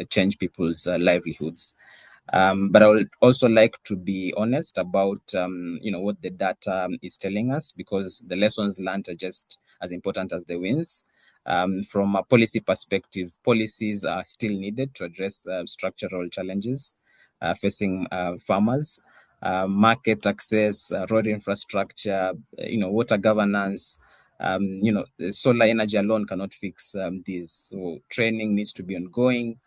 change people's livelihoods. But I would also like to be honest about what the data is telling us, because the lessons learned are just as important as the wins. From a policy perspective, policies are still needed to address structural challenges facing farmers. Market access, road infrastructure, water governance. The solar energy alone cannot fix these. So training needs to be ongoing.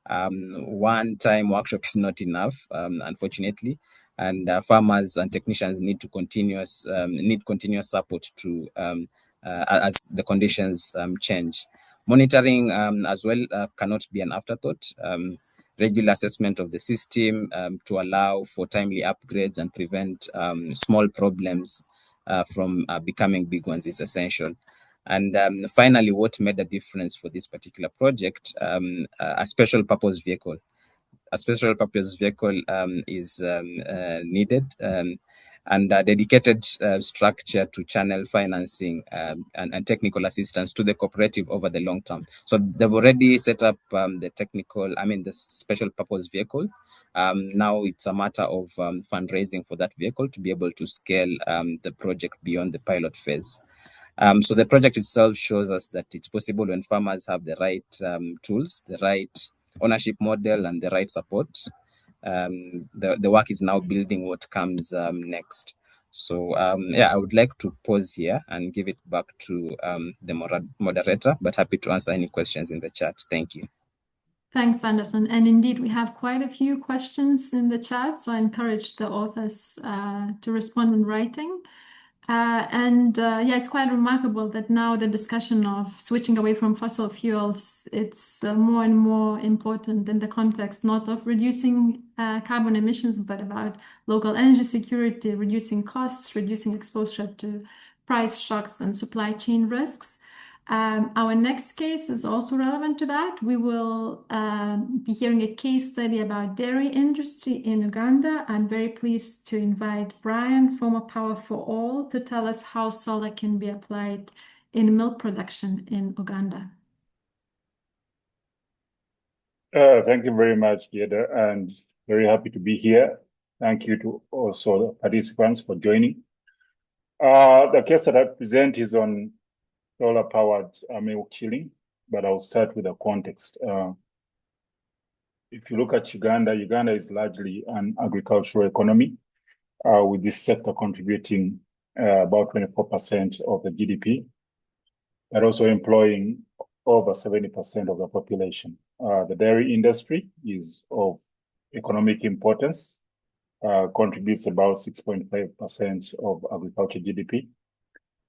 One-time workshop is not enough, unfortunately, and farmers and technicians need continuous support to as the conditions change. Monitoring as well cannot be an afterthought. Regular assessment of the system to allow for timely upgrades and prevent small problems from becoming big ones is essential. And finally, what made a difference for this particular project, a special purpose vehicle. A special purpose vehicle is needed, and a dedicated structure to channel financing and technical assistance to the cooperative over the long term. So they've already set up the special purpose vehicle. Now it's a matter of fundraising for that vehicle to be able to scale the project beyond the pilot phase. So the project itself shows us that it's possible when farmers have the right tools, the right ownership model, and the right support. The work is now building what comes next. So I would like to pause here and give it back to the moderator, but happy to answer any questions in the chat. Thank you. Thanks, Anderson. And indeed, we have quite a few questions in the chat, so I encourage the authors to respond in writing. Yeah, it's quite remarkable that now the discussion of switching away from fossil fuels, it's more and more important in the context not of reducing carbon emissions, but about local energy security, reducing costs, reducing exposure to price shocks and supply chain risks. Our next case is also relevant to that. We will be hearing a case study about dairy industry in Uganda. I'm very pleased to invite Brian, former Power for All, to tell us how solar can be applied in milk production in Uganda. Thank you very much, Gieda, and very happy to be here. Thank you to also the participants for joining. The case that I present is on solar-powered milk chilling, but I'll start with the context. If you look at Uganda, Uganda is largely an agricultural economy, with this sector contributing about 24% of the GDP, but also employing over 70% of the population. The dairy industry is of economic importance, contributes about 6.5% of agriculture GDP.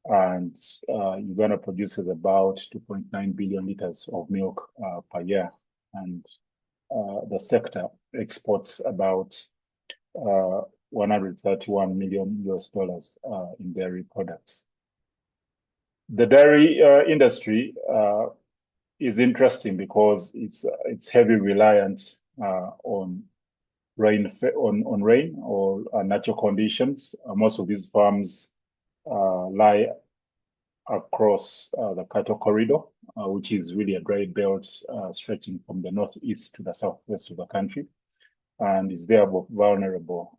And Uganda produces about 2.9 billion liters of milk per year. And the sector exports about $131 million in dairy products. The dairy industry is interesting because it's heavily reliant on rain or natural conditions. Most of these farms lie across the cattle corridor, which is really a dry belt stretching from the northeast to the southwest of the country, and is therefore vulnerable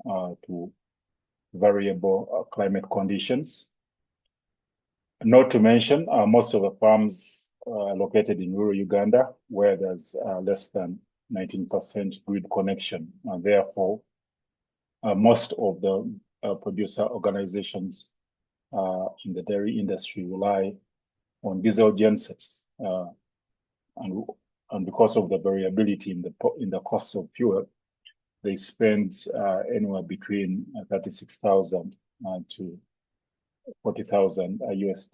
to variable climate conditions. Not to mention, most of the farms are located in rural Uganda, where there's less than 19% grid connection. And therefore, most of the producer organizations in the dairy industry rely on diesel gensets, and because of the variability in the cost of fuel, they spend anywhere between $36,000 to $40,000 US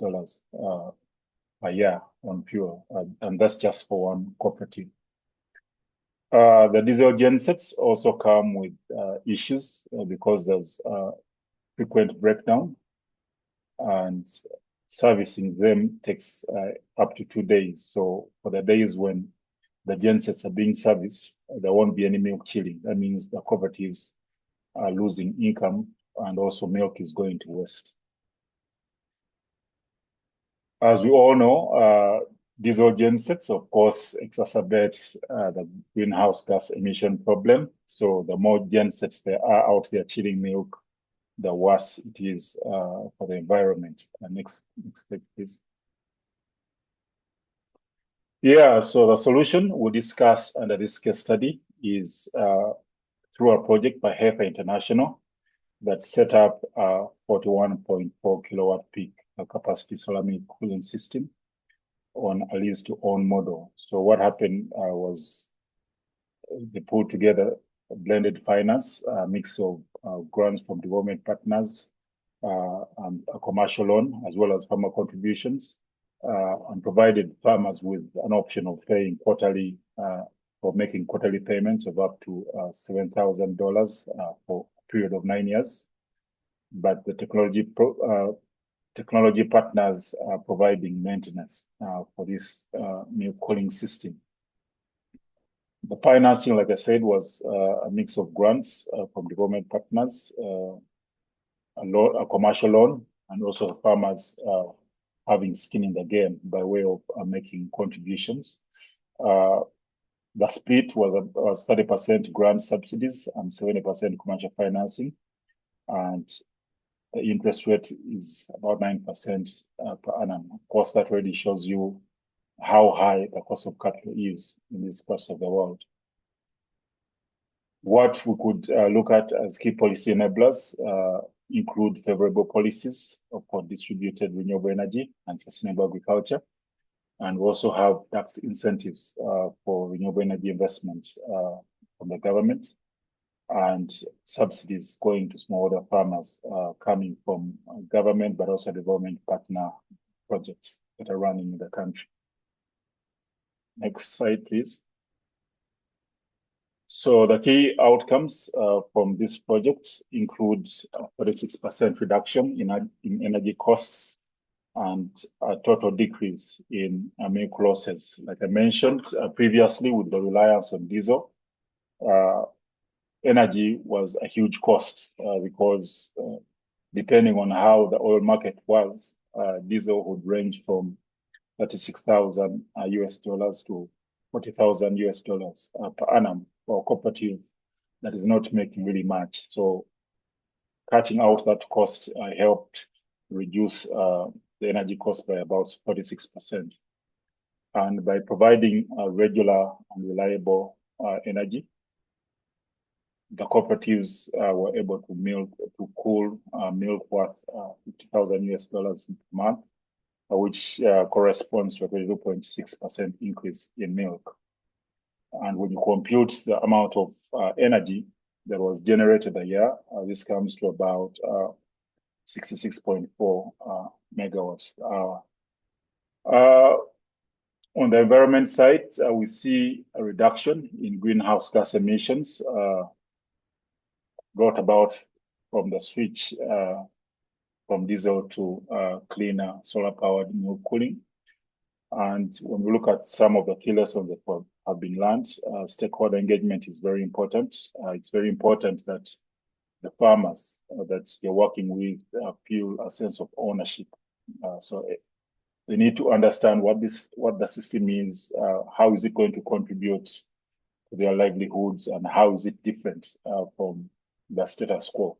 a year on fuel, and that's just for one cooperative. The diesel gensets also come with issues because there's frequent breakdown, and servicing them takes up to 2 days. So for the days when the gensets are being serviced, there won't be any milk chilling. That means the cooperatives are losing income, and also milk is going to waste. As we all know, diesel gensets, of course, exacerbate the greenhouse gas emission problem. So the more gensets there are out there chilling milk, the worse it is for the environment. Next page, please. Yeah, so the solution we'll discuss under this case study is through a project by HEFA International that set up a 41.4 kilowatt peak capacity solar milk cooling system on a lease to own model. So what happened was they put together a blended finance, a mix of grants from development partners and a commercial loan, as well as farmer contributions, and provided farmers with an option of paying quarterly or making quarterly payments of up to $7,000 for a period of 9 years. But the technology partners are providing maintenance for this milk cooling system. The financing, like I said, was a mix of grants from development partners, a commercial loan, and also farmers having skin in the game by way of making contributions. The split was 30% grant subsidies and 70% commercial financing, and the interest rate is about 9% per annum. Of course, that already shows you how high the cost of capital is in these parts of the world. What we could look at as key policy enablers include favorable policies for distributed renewable energy and sustainable agriculture, And we also have tax incentives for renewable energy investments from the government, and subsidies going to smallholder farmers coming from government, but also development partner projects that are running in the country. Next slide, please. So the key outcomes from this project include a 46% reduction in energy costs and a total decrease in milk losses. Like I mentioned previously, with the reliance on diesel, energy was a huge cost because depending on how the oil market was, diesel would range from 36,000 US dollars to 40,000 US dollars per annum for a cooperative that is not making really much. So cutting out that cost helped reduce the energy cost by about 46%. And by providing regular and reliable energy, the cooperatives were able to cool milk worth 50,000 US dollars per month, which corresponds to a 22.6% increase in milk. And when you compute the amount of energy that was generated a year, this comes to about 66.4 megawatts per hour. On the environment side, we see a reduction in greenhouse gas emissions brought about from the switch from diesel to cleaner solar-powered milk cooling. And when we look at some of the key lessons that have been learned, stakeholder engagement is very important. It's very important that the farmers that you're working with feel a sense of ownership. So they need to understand what the system is, how is it going to contribute to their livelihoods, and how is it different from the status quo.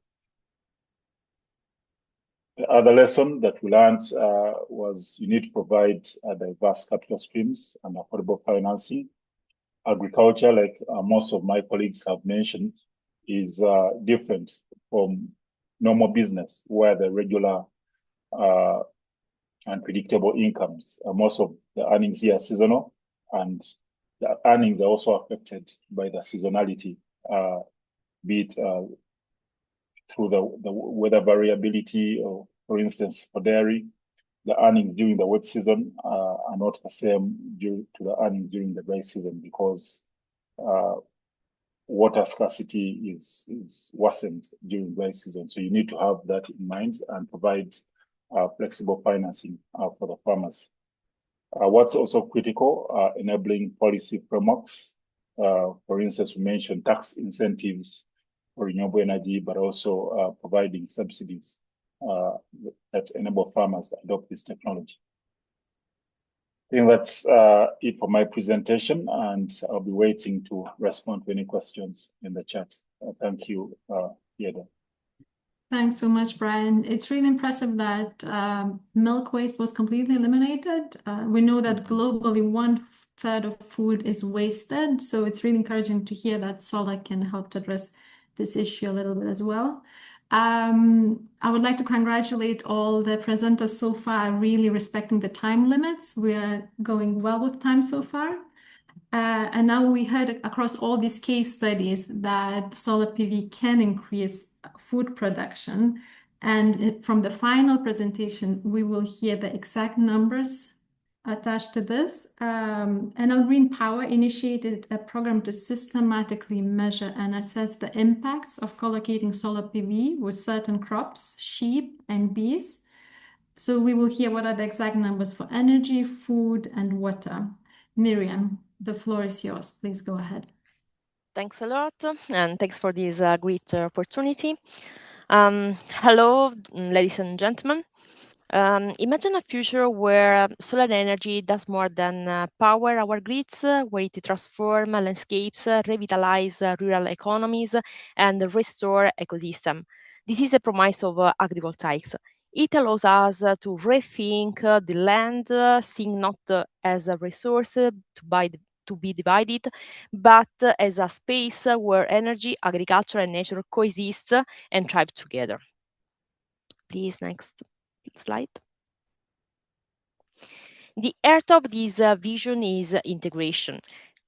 The other lesson that we learned was you need to provide diverse capital streams and affordable financing. Agriculture, like most of my colleagues have mentioned, is different from normal business, where the regular and predictable incomes. Most of the earnings here are seasonal, and the earnings are also affected by the seasonality, be it through the weather variability, or for instance, for dairy, the earnings during the wet season are not the same to the earnings during the dry season, because water scarcity is worsened during dry season. So you need to have that in mind and provide flexible financing for the farmers. What's also critical, enabling policy frameworks. For instance, we mentioned tax incentives for renewable energy, but also providing subsidies that enable farmers to adopt this technology. I think that's it for my presentation, and I'll be waiting to respond to any questions in the chat. Thank you, Yeda. Thanks so much, Brian. It's really impressive that milk waste was completely eliminated. We know that globally 1/3 of food is wasted, so it's really encouraging to hear that solar can help to address this issue a little bit as well. I would like to congratulate all the presenters so far, really respecting the time limits. We are going well with time so far. And now we heard across all these case studies that solar PV can increase food production. And from the final presentation, we will hear the exact numbers attached to this. Enel Green Power initiated a program to systematically measure and assess the impacts of collocating solar PV with certain crops, sheep and bees. So we will hear what are the exact numbers for energy, food, and water. Miriam, the floor is yours. Please go ahead. Thanks a lot, and thanks for this great opportunity. Hello, ladies and gentlemen. Imagine a future where solar energy does more than power our grids, where it transforms landscapes, revitalize rural economies, and restore ecosystem. This is the promise of agrivoltaics. It allows us to rethink the land, seeing not as a resource to be divided, but as a space where energy, agriculture, and nature coexist and thrive together. Please, next slide. The heart of this vision is integration.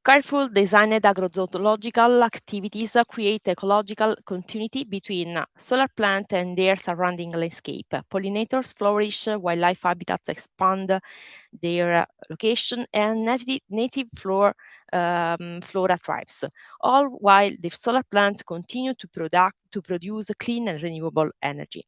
Careful designed agrozoological activities create ecological continuity between solar plant and their surrounding landscape. Pollinators flourish, wildlife habitats expand their location, and native flora thrives, all while the solar plants continue to produce clean and renewable energy.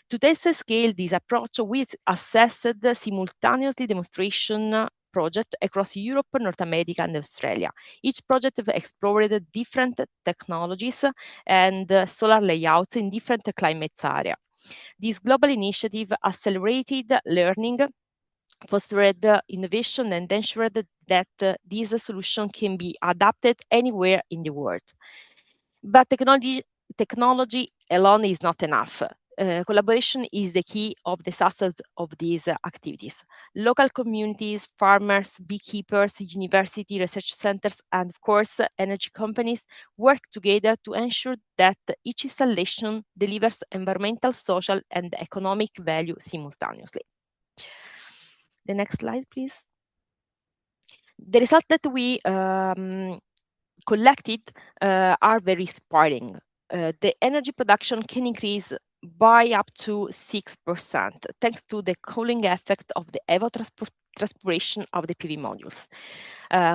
To test and scale this approach, we assessed simultaneously demonstration project across Europe, North America, and Australia. Each project explored different technologies and solar layouts in different climate areas. This global initiative accelerated learning, fostered innovation, and ensured that this solution can be adapted anywhere in the world. But technology alone is not enough. Collaboration is the key of the success of these activities. Local communities, farmers, beekeepers, university research centers, and of course, energy companies work together to ensure that each installation delivers environmental, social, and economic value simultaneously. The next slide, please. The results that we collected are very inspiring. The energy production can increase by up to 6% thanks to the cooling effect of the evapotranspiration of the PV modules.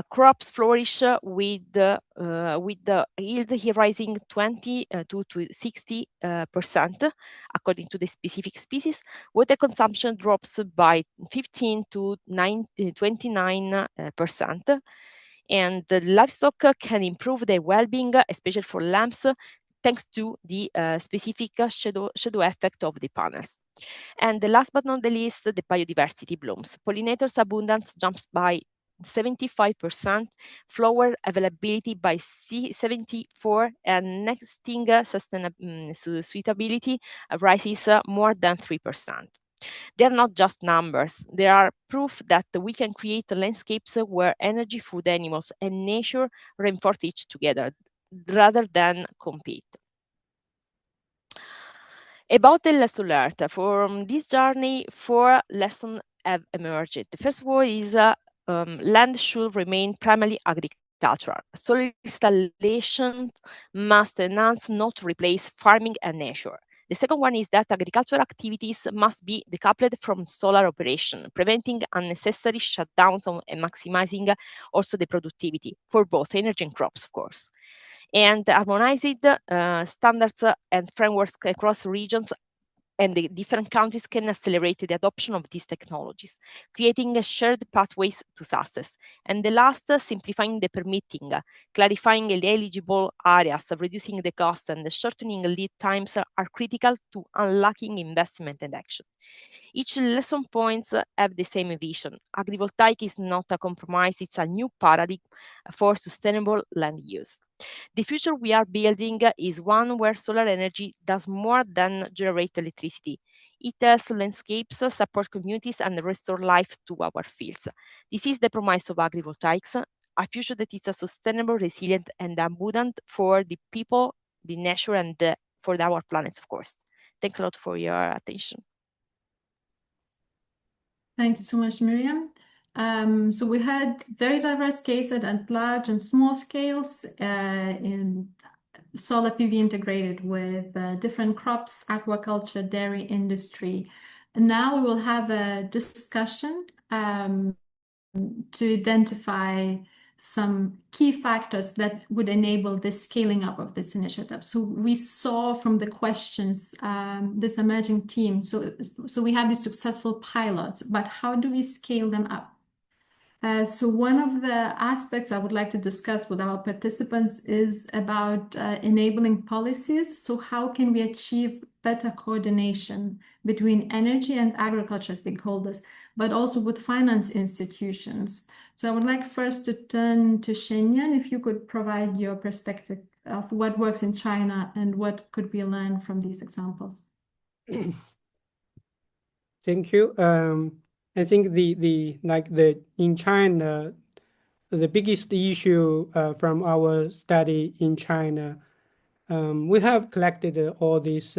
Crops flourish with the yield rising 20 to 60% according to the specific species. Water consumption drops by 15 to 29%. And the livestock can improve their well-being, especially for lambs, thanks to the specific shadow effect of the panels. And the last but not the least, the biodiversity blooms. Pollinators abundance jumps by 75%, flower availability by 74%, and nesting suitability rises more than 3%. They are not just numbers. They are proof that we can create landscapes where energy, food, animals, and nature reinforce each together rather than compete. About the lesson learned, from this journey, 4 lessons have emerged. The first one is land should remain primarily agricultural. Solar installations must enhance, not replace, farming and nature. The second one is that agricultural activities must be decoupled from solar operation, preventing unnecessary shutdowns and maximizing also the productivity for both energy and crops, of course. And harmonized standards and frameworks across regions and the different countries can accelerate the adoption of these technologies, creating shared pathways to success. And the last, simplifying the permitting, clarifying the eligible areas, reducing the costs, and shortening lead times are critical to unlocking investment and action. Each lesson points have the same vision. Agrivoltaic is not a compromise, it's a new paradigm for sustainable land use. The future we are building is one where solar energy does more than generate electricity. It helps landscapes, support communities, and restore life to our fields. This is the promise of agrivoltaics, a future that is sustainable, resilient, and abundant for the people, the nature, and for our planets, of course. Thanks a lot for your attention. Thank you so much, Miriam. So we had very diverse cases at large and small scales in solar PV integrated with different crops, aquaculture, dairy industry. And now we will have a discussion to identify some key factors that would enable the scaling up of this initiative. So we saw from the questions this emerging team. So we have these successful pilots, but how do we scale them up? So one of the aspects I would like to discuss with our participants is about enabling policies. So how can we achieve better coordination between energy and agriculture stakeholders, but also with finance institutions? So I would like first to turn to Shenyan, if you could provide your perspective of what works in China and what could be learned from these examples. Thank you. I think in China, the biggest issue from our study in China, we have collected all these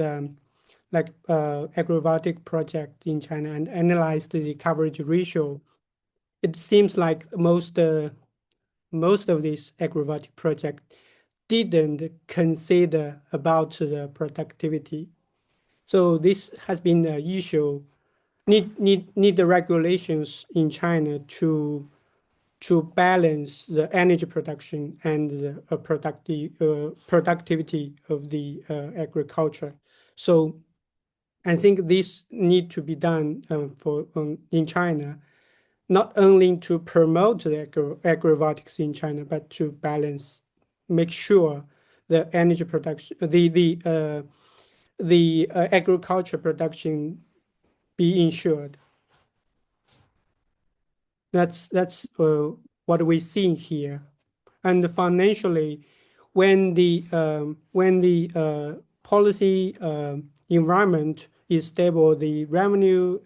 agrivoltaic project in China and analyzed the coverage ratio it seems like most of these agrivoltaic projects didn't consider about the productivity. So this has been an issue. Need the regulations in China to balance the energy production and the productivity of the agriculture. So I think this need to be done in China, not only to promote the agrivoltaics in China, but to balance, make sure the energy production, the agriculture production be ensured. That's what we see here. And financially, when the policy environment is stable, the revenue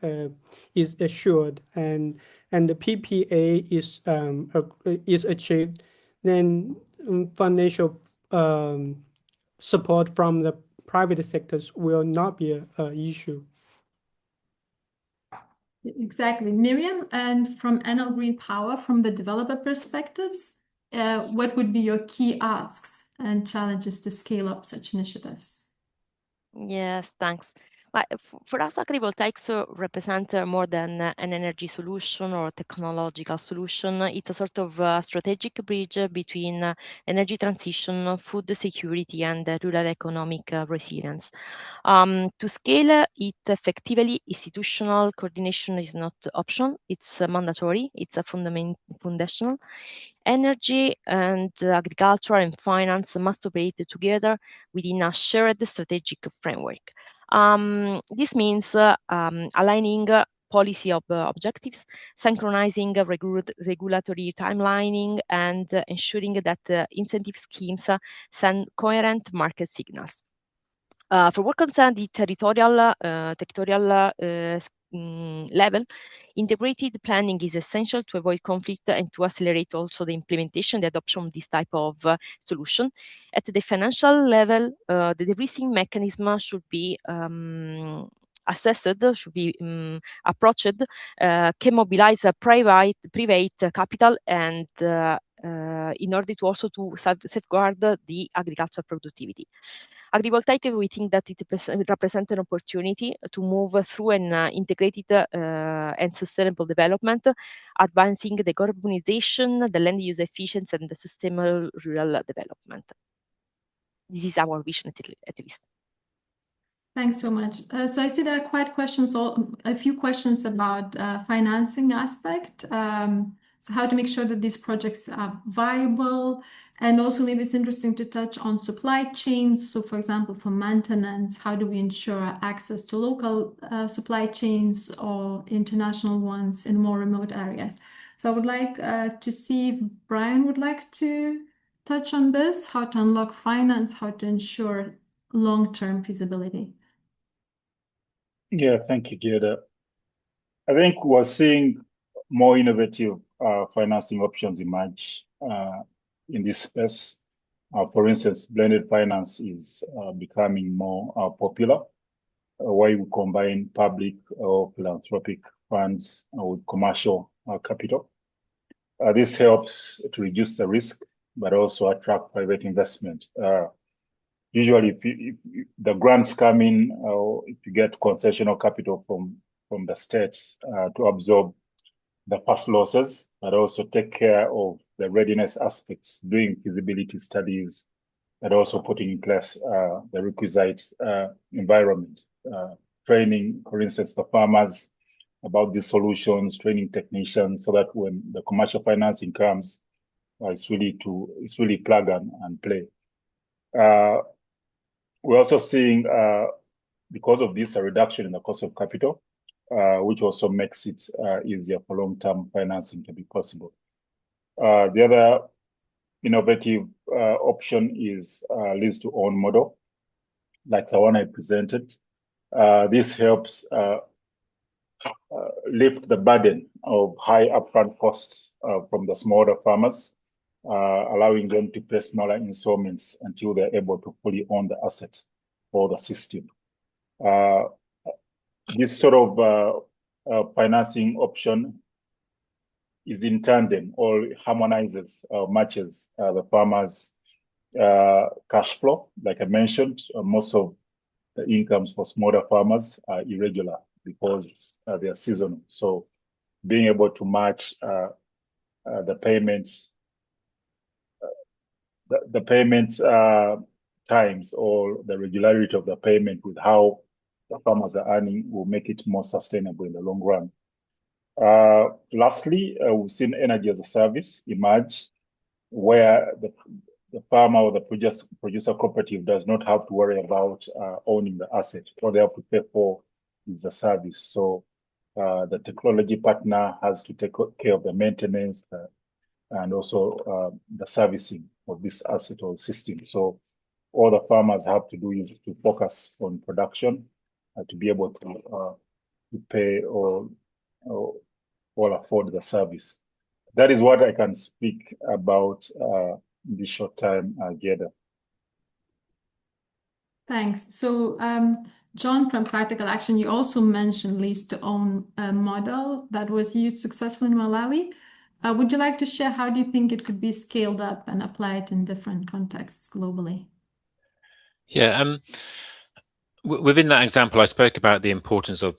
is assured, and the PPA is achieved, then financial support from the private sectors will not be an issue. Exactly, Miriam. And from Enel Green Power, from the developer perspectives, what would be your key asks and challenges to scale up such initiatives? Yes, thanks. For us, agrivoltaics represent more than an energy solution or technological solution. It's a sort of strategic bridge between energy transition, food security, and rural economic resilience. To scale it effectively, institutional coordination is not optional, it's mandatory, it's a foundational. Energy and agriculture and finance must operate together within a shared strategic framework. This means aligning policy objectives, synchronizing regulatory timelining, and ensuring that incentive schemes send coherent market signals. For what concerns the territorial level, integrated planning is essential to avoid conflict and to accelerate also the implementation, the adoption of this type of solution. At the financial level, the de-risking mechanism should be assessed, should be approached, can mobilize private capital and in order to also to safeguard the agricultural productivity. Agrivoltaic, we think that it represents an opportunity to move through an integrated and sustainable development, advancing the decarbonization, the land use efficiency, and the sustainable rural development. This is our vision, at least. Thanks so much. So I see there are a few questions about financing aspect. So how to make sure that these projects are viable, and also maybe it's interesting to touch on supply chains. So for example, for maintenance, how do we ensure access to local supply chains or international ones in more remote areas? So I would like to see if Brian would like to touch on this, how to unlock finance, how to ensure long-term feasibility. Yeah, thank you, Gerda. I think we're seeing more innovative financing options emerge in this space. For instance, blended finance is becoming more popular, where we combine public or philanthropic funds with commercial capital. This helps to reduce the risk, but also attract private investment. Usually, if the grants come in, or if you get concessional capital from the states to absorb the past losses, but also take care of the readiness aspects, doing feasibility studies, and also putting in place the requisite environment, training, for instance, the farmers about these solutions, training technicians, so that when the commercial financing comes, it's really plug and play. We're also seeing, because of this, a reduction in the cost of capital, which also makes it easier for long-term financing to be possible. The other innovative option is lease to own model, like the one I presented. This helps lift the burden of high upfront costs from the smaller farmers, allowing them to pay smaller installments until they're able to fully own the asset or the system. This sort of financing option is in tandem or harmonizes or matches the farmers' cash flow. Like I mentioned, most of the incomes for smaller farmers are irregular because they are seasonal. So being able to match the payments, the payments times or the regularity of the payment with how the farmers are earning will make it more sustainable in the long run. Lastly, we've seen energy as a service emerge, where the farmer or the producer cooperative does not have to worry about owning the asset. What they have to pay for is the service. So the technology partner has to take care of the maintenance and also the servicing of this asset or system. So all the farmers have to do is to focus on production to be able to pay or afford the service. That is what I can speak about in this short time, Geda. Thanks. So, John, from Practical Action, you also mentioned lease-to-own model that was used successfully in Malawi. Would you like to share how do you think it could be scaled up and applied in different contexts globally? Yeah, within that example, I spoke about the importance of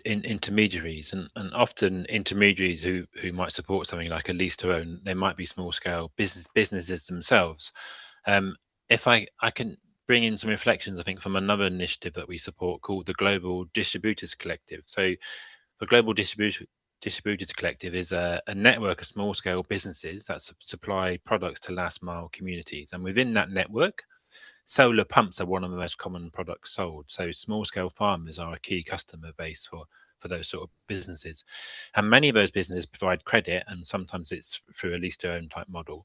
intermediaries, and often intermediaries who might support something like a lease to own, they might be small scale businesses themselves. If I can bring in some reflections, I think, from another initiative that we support called the Global Distributors Collective. So the Global Distributors Collective is a network of small scale businesses that supply products to last mile communities, and within that network, solar pumps are one of the most common products sold. So small scale farmers are a key customer base for those sort of businesses. And many of those businesses provide credit, and sometimes it's through a lease to own type model.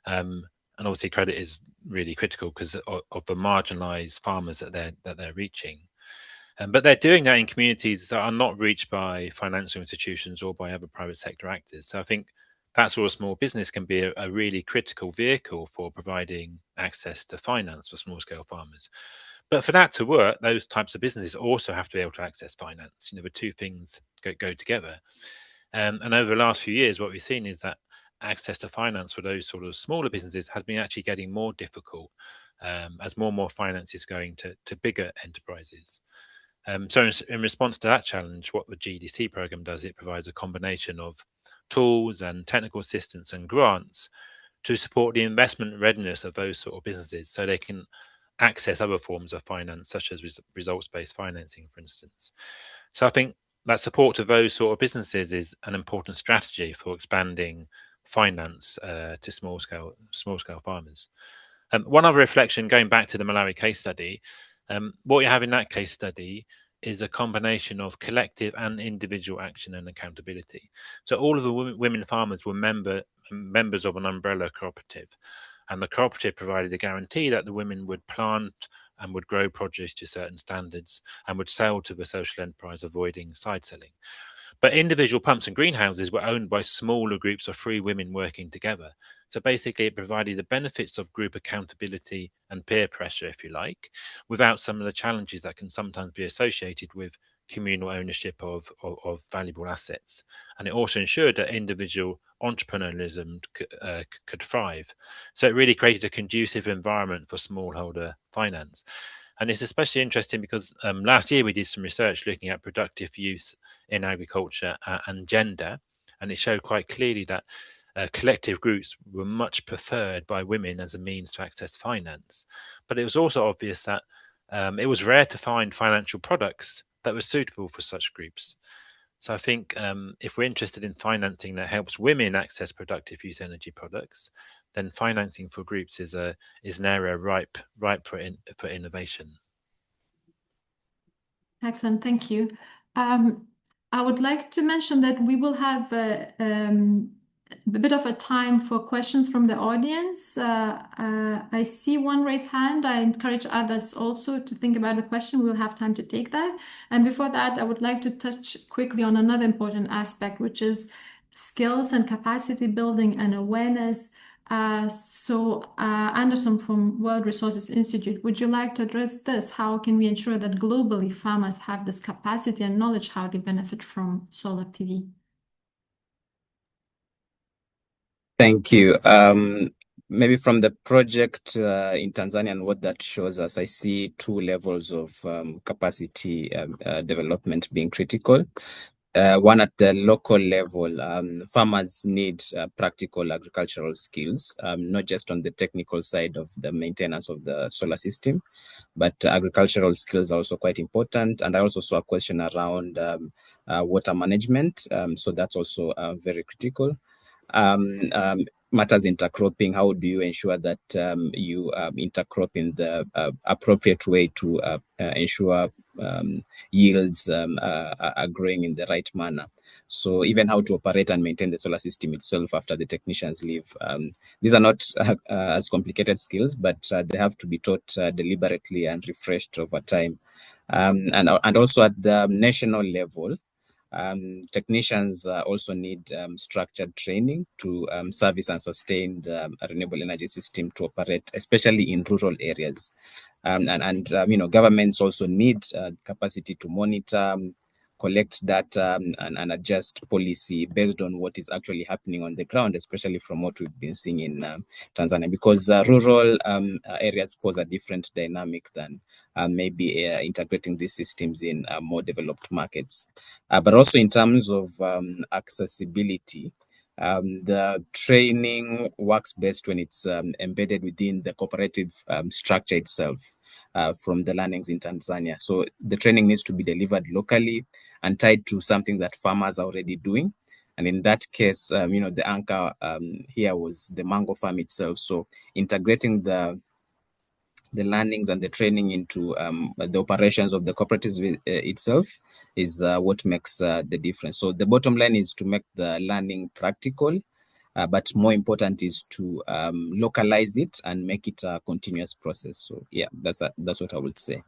And obviously credit is really critical because of the marginalized farmers that they're reaching. But they're doing that in communities that are not reached by financial institutions or by other private sector actors. So I think that sort of small business can be a really critical vehicle for providing access to finance for small scale farmers. But for that to work, those types of businesses also have to be able to access finance. The two things go together. And over the last few years, what we've seen is that access to finance for those sort of smaller businesses has been actually getting more difficult as more and more finance is going to bigger enterprises. So in response to that challenge, what the GDC program does, it provides a combination of tools and technical assistance and grants to support the investment readiness of those sort of businesses so they can access other forms of finance, such as results-based financing, for instance. So I think that support to those sort of businesses is an important strategy for expanding finance to small scale farmers. One other reflection, going back to the Malawi case study, what you have in that case study is a combination of collective and individual action and accountability. So all of the women farmers were members of an umbrella cooperative, and the cooperative provided a guarantee that the women would plant and would grow produce to certain standards and would sell to the social enterprise, avoiding side selling. But individual pumps and greenhouses were owned by smaller groups of 3 women working together. So basically, it provided the benefits of group accountability and peer pressure, if you like, without some of the challenges that can sometimes be associated with communal ownership of valuable assets. And it also ensured that individual entrepreneurialism could thrive. So it really created a conducive environment for smallholder finance. And it's especially interesting because last year we did some research looking at productive use in agriculture and gender, and it showed quite clearly that collective groups were much preferred by women as a means to access finance. But it was also obvious that it was rare to find financial products that were suitable for such groups. So I think if we're interested in financing that helps women access productive use energy products, then financing for groups is an area ripe for innovation. Excellent, thank you. I would like to mention that we will have a bit of a time for questions from the audience. I see one raised hand. I encourage others also to think about the question. We'll have time to take that. And before that, I would like to touch quickly on another important aspect, which is skills and capacity building and awareness. Anderson from World Resources Institute, would you like to address this? How can we ensure that globally farmers have this capacity and knowledge how they benefit from solar PV? Thank you. Maybe from the project in Tanzania and what that shows us, I see two levels of capacity development being critical. One at the local level, farmers need practical agricultural skills, not just on the technical side of the maintenance of the solar system, but agricultural skills are also quite important. And I also saw a question around water management. So that's also very critical. Matters intercropping. How do you ensure that you intercrop in the appropriate way to ensure yields are growing in the right manner? So even how to operate and maintain the solar system itself after the technicians leave. These are not as complicated skills, but they have to be taught deliberately and refreshed over time. And also at the national level, technicians also need structured training to service and sustain the renewable energy system to operate, especially in rural areas. Governments also need capacity to monitor, collect data, and adjust policy based on what is actually happening on the ground, especially from what we've been seeing in Tanzania, because rural areas pose a different dynamic than maybe integrating these systems in more developed markets. But also in terms of accessibility, the training works best when it's embedded within the cooperative structure itself from the learnings in Tanzania. So the training needs to be delivered locally and tied to something that farmers are already doing. And in that case, the anchor here was the mango farm itself. So integrating the learnings and the training into the operations of the cooperative itself is what makes the difference. So the bottom line is to make the learning practical, but more important is to localize it and make it a continuous process. So yeah, that's what I would say.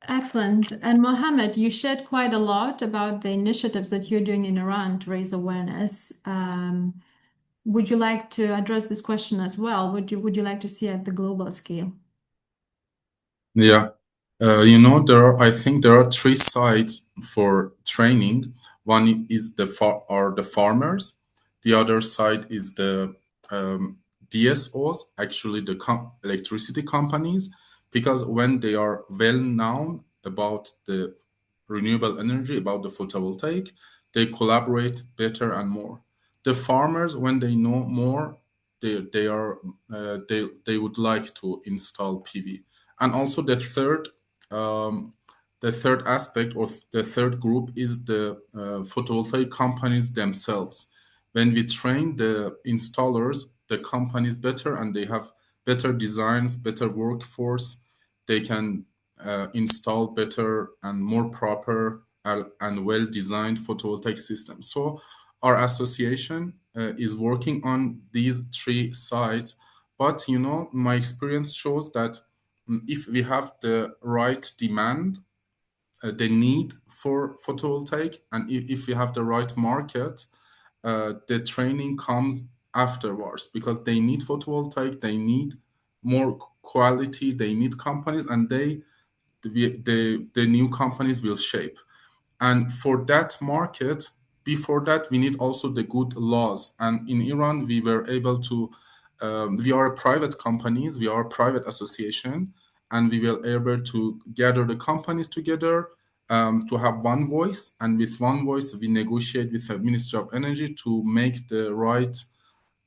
Excellent. And Mohammed, you shared quite a lot about the initiatives that you're doing in Iran to raise awareness. Would you like to address this question as well? Would you like to see at the global scale? Yeah. I think there are three sides for training. One is the farmers. The other side is the DSOs, actually the electricity companies, because when they are well known about the renewable energy, about the photovoltaic, they collaborate better and more. The farmers, when they know more, they would like to install PV. And also the third aspect or the third group is the photovoltaic companies themselves. When we train the installers, the companies better, and they have better designs, better workforce, they can install better and more proper and well-designed photovoltaic systems. So our association is working on these three sides. But my experience shows that if we have the right demand, the need for photovoltaic, and if we have the right market, the training comes afterwards, because they need photovoltaic, they need more quality, they need companies, and the new companies will shape. And for that market, before that, we need also the good laws. And in Iran, we were able to, we are a private companies, we are a private association, and we were able to gather the companies together to have one voice. And with one voice, we negotiate with the Ministry of Energy to make the right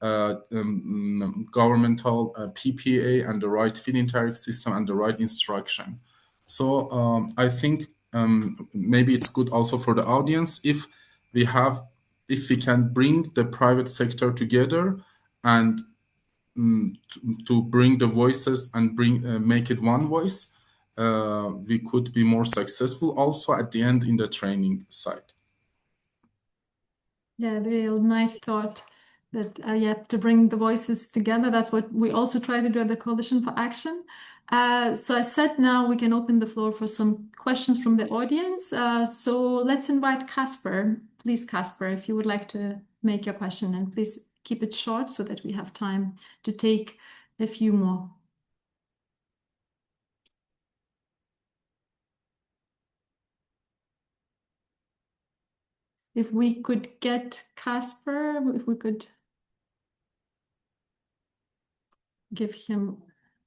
governmental PPA and the right feed-in tariff system and the right instruction. So I think maybe it's good also for the audience if we can bring the private sector together and to bring the voices and make it one voice, we could be more successful also at the end in the training side. Yeah, real nice thought that you have to bring the voices together. That's what we also try to do at the Coalition for Action. So I said now we can open the floor for some questions from the audience. So let's invite Casper. Please, Casper, if you would like to make your question, and please keep it short so that we have time to take a few more. If we could get Casper, if we could give him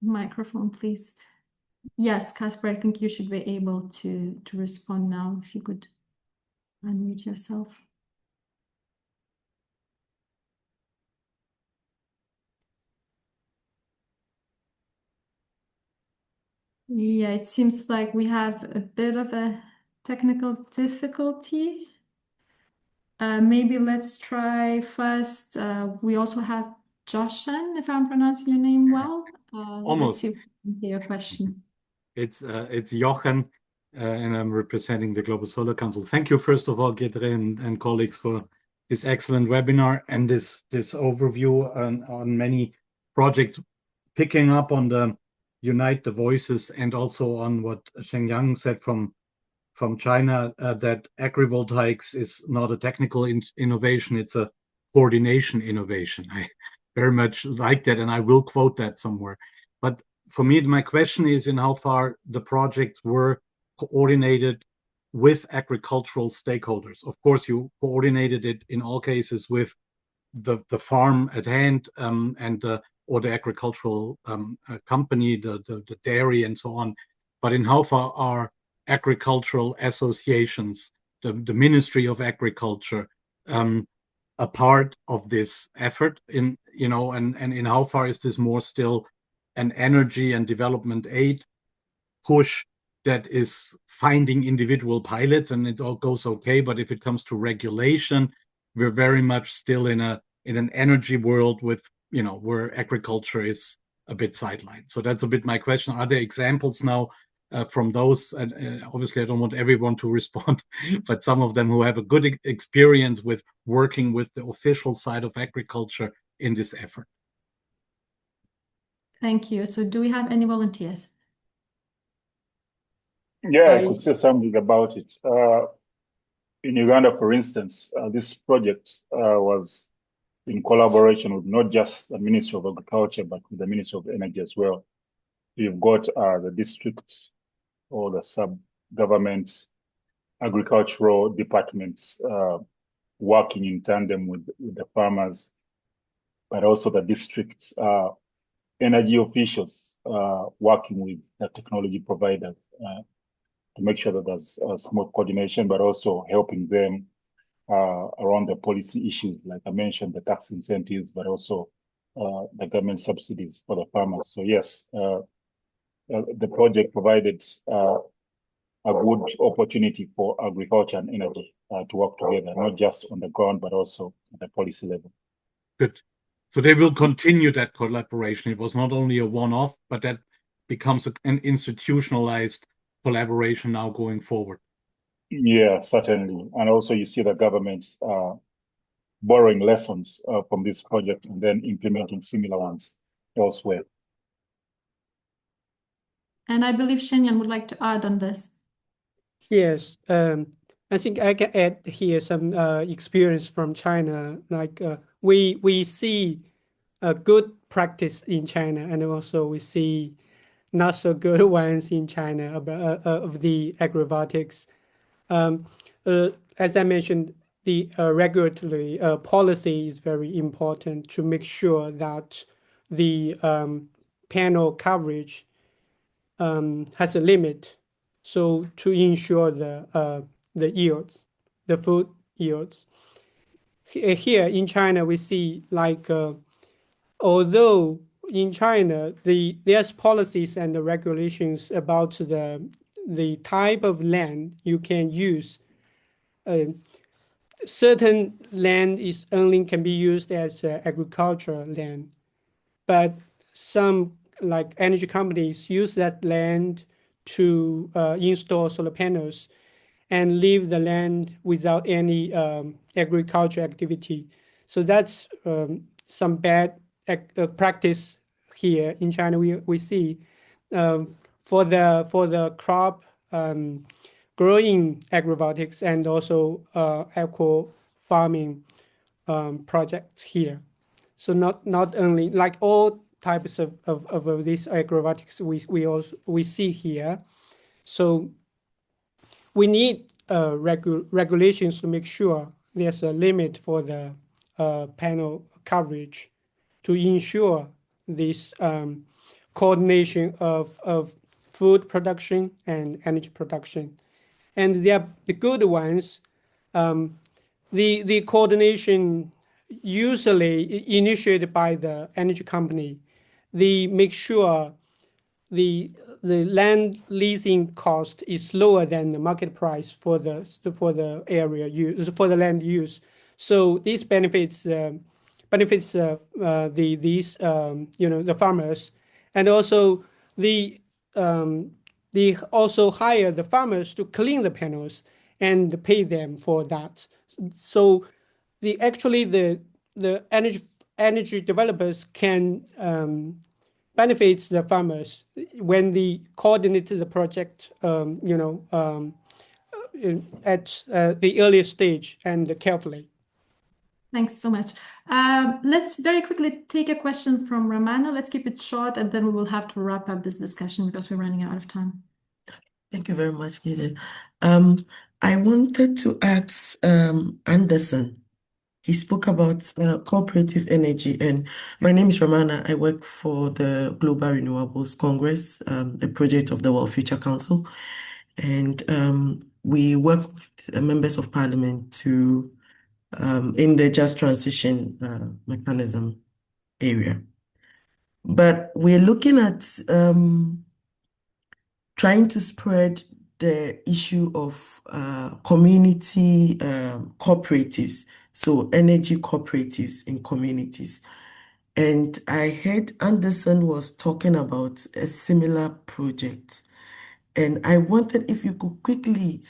microphone, please. Yes, Casper, I think you should be able to respond now. If you could unmute yourself. Yeah, it seems like we have a bit of a technical difficulty. Maybe let's try first. We also have Joshan, if I'm pronouncing your name well. Almost. Let's see if we can hear your question. It's Jochen, and I'm representing the Global Solar Council. Thank you, first of all, Gedre and colleagues, for this excellent webinar and this overview on many projects, picking up on the Unite the Voices and also on what Shengyang said from China, that agrivoltaics is not a technical innovation, it's a coordination innovation. I very much like that, and I will quote that somewhere. But for me, my question is in how far the projects were coordinated with agricultural stakeholders. Of course, you coordinated it in all cases with the farm at hand, and or the agricultural company, the dairy and so on. But in how far are agricultural associations, the Ministry of Agriculture, a part of this effort, and in how far is this more still an energy and development aid push that is finding individual pilots and it all goes okay, but if it comes to regulation, we're very much still in an energy world with where agriculture is a bit sidelined. So that's a bit my question. Are there examples now from those? And obviously, I don't want everyone to respond, but some of them who have a good experience with working with the official side of agriculture in this effort. Thank you. So do we have any volunteers? Yeah, I could say something about it. In Uganda, for instance, this project was in collaboration with not just the Ministry of Agriculture, but with the Ministry of Energy as well. You've got the districts or the sub-government agricultural departments working in tandem with the farmers, but also the districts energy officials working with the technology providers to make sure that there's smooth coordination, but also helping them around the policy issues, like I mentioned, the tax incentives, but also the government subsidies for the farmers. So yes, the project provided a good opportunity for agriculture and energy to work together, not just on the ground, but also at the policy level. Good. So they will continue that collaboration. It was not only a one-off, but that becomes an institutionalized collaboration now going forward. Yeah, certainly. And also you see the government borrowing lessons from this project and then implementing similar ones elsewhere. And I believe Shenyan would like to add on this. Yes, I think I can add here some experience from China. Like we see a good practice in China, and also we see not so good ones in China about of the agrivoltaics. As I mentioned, the regulatory policy is very important to make sure that the panel coverage has a limit, so to ensure the yields, the food yields. Here in China, we see like although in China there's policies and the regulations about the type of land you can use. Certain land is only can be used as agricultural land, but some like energy companies use that land to install solar panels and leave the land without any agriculture activity. So that's some bad practice here in China. We see for the crop growing agrivoltaics and also eco farming projects here. So not only like all types of these agrivoltaics we see here. So we need regulations to make sure there's a limit for the panel coverage to ensure this coordination of food production and energy production. And the good ones, the coordination usually initiated by the energy company. They make sure the land leasing cost is lower than the market price for the area use, for the land use. So this benefits the farmers, and also they also hire the farmers to clean the panels and pay them for that. So the energy developers can benefits the farmers when they coordinate the project, at the earliest stage and carefully. Thanks so much. Let's very quickly take a question from Romano. Let's keep it short, and then we will have to wrap up this discussion because we're running out of time. Thank you very much, Gide. I wanted to ask Anderson. He spoke about cooperative energy, and my name is Romana. I work for the Global Renewables Congress, a project of the World Future Council, and we work with members of parliament to in the just transition mechanism area. But we're looking at trying to spread the issue of community cooperatives, so energy cooperatives in communities. And I heard Anderson was talking about a similar project. And I wondered if you could quickly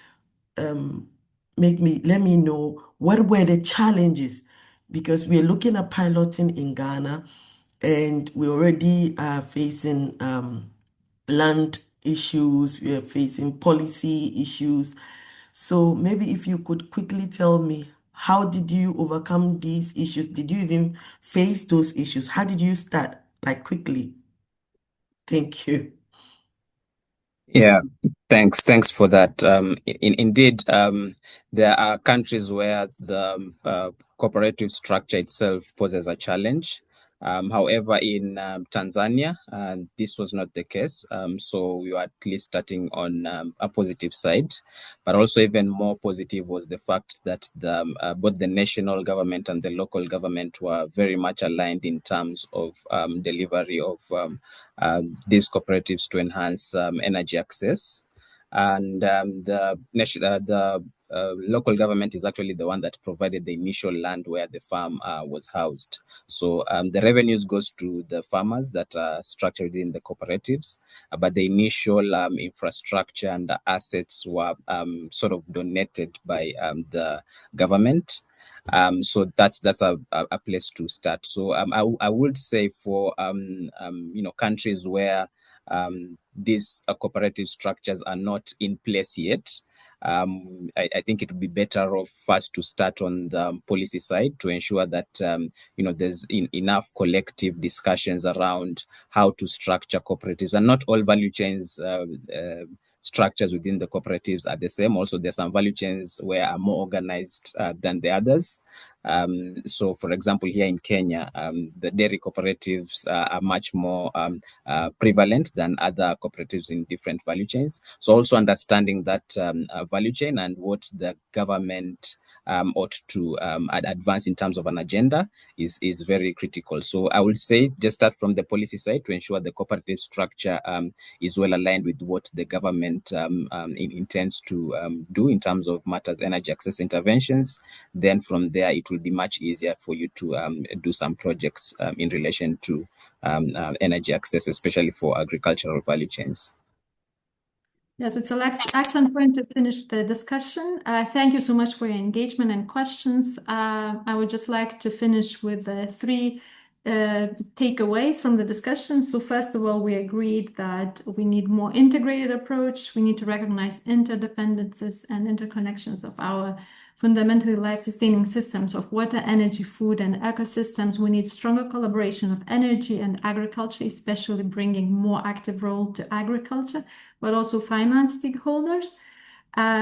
let me know what were the challenges, because we're looking at piloting in Ghana, and we already are facing land issues, we are facing policy issues. So maybe if you could quickly tell me, how did you overcome these issues? Did you even face those issues? How did you start, like, quickly? Thank you. Yeah, thanks for that. Indeed, there are countries where the cooperative structure itself poses a challenge. However, in Tanzania, this was not the case. So we were at least starting on a positive side, but also even more positive was the fact that both the national government and the local government were very much aligned in terms of delivery of these cooperatives to enhance energy access. And the local government is actually the one that provided the initial land where the farm was housed. So the revenues goes to the farmers that are structured in the cooperatives, but the initial infrastructure and the assets were sort of donated by the government. So that's a place to start. So I would say for countries where these cooperative structures are not in place yet, I think it would be better off first to start on the policy side to ensure that there's enough collective discussions around how to structure cooperatives, and not all value chains structures within the cooperatives are the same. Also, there's some value chains where are more organized than the others. So, for example, here in Kenya, the dairy cooperatives are much more prevalent than other cooperatives in different value chains. So also understanding that value chain and what the government ought to advance in terms of an agenda is very critical. So I would say just start from the policy side to ensure the cooperative structure is well aligned with what the government intends to do in terms of matters energy access interventions. Then from there, it will be much easier for you to do some projects in relation to energy access, especially for agricultural value chains. Yes, it's an excellent point to finish the discussion. Thank you so much for your engagement and questions. I would just like to finish with three takeaways from the discussion. So first of all, we agreed that we need more integrated approach. We need to recognize interdependencies and interconnections of our fundamentally life-sustaining systems of water, energy, food, and ecosystems. We need stronger collaboration of energy and agriculture, especially bringing more active role to agriculture, but also finance stakeholders.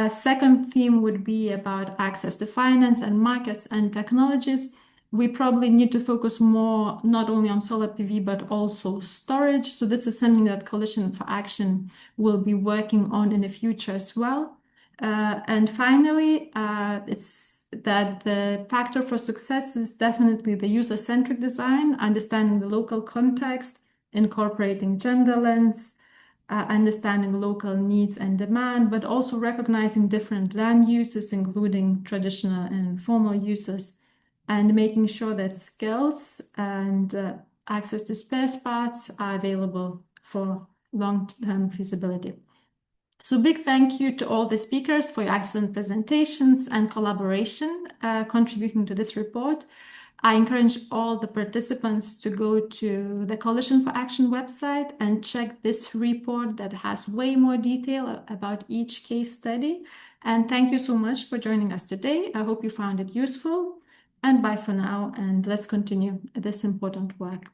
Second theme would be about access to finance and markets and technologies. We probably need to focus more not only on solar PV, but also storage. So this is something that Coalition for Action will be working on in the future as well. And finally, it's that the factor for success is definitely the user-centric design, understanding the local context, incorporating gender lens, understanding local needs and demand, but also recognizing different land uses, including traditional and informal uses, and making sure that skills and access to spare parts are available for long-term feasibility. So big thank you to all the speakers for your excellent presentations and collaboration contributing to this report. I encourage all the participants to go to the Coalition for Action website and check this report that has way more detail about each case study. And thank you so much for joining us today. I hope you found it useful. And bye for now, and let's continue this important work.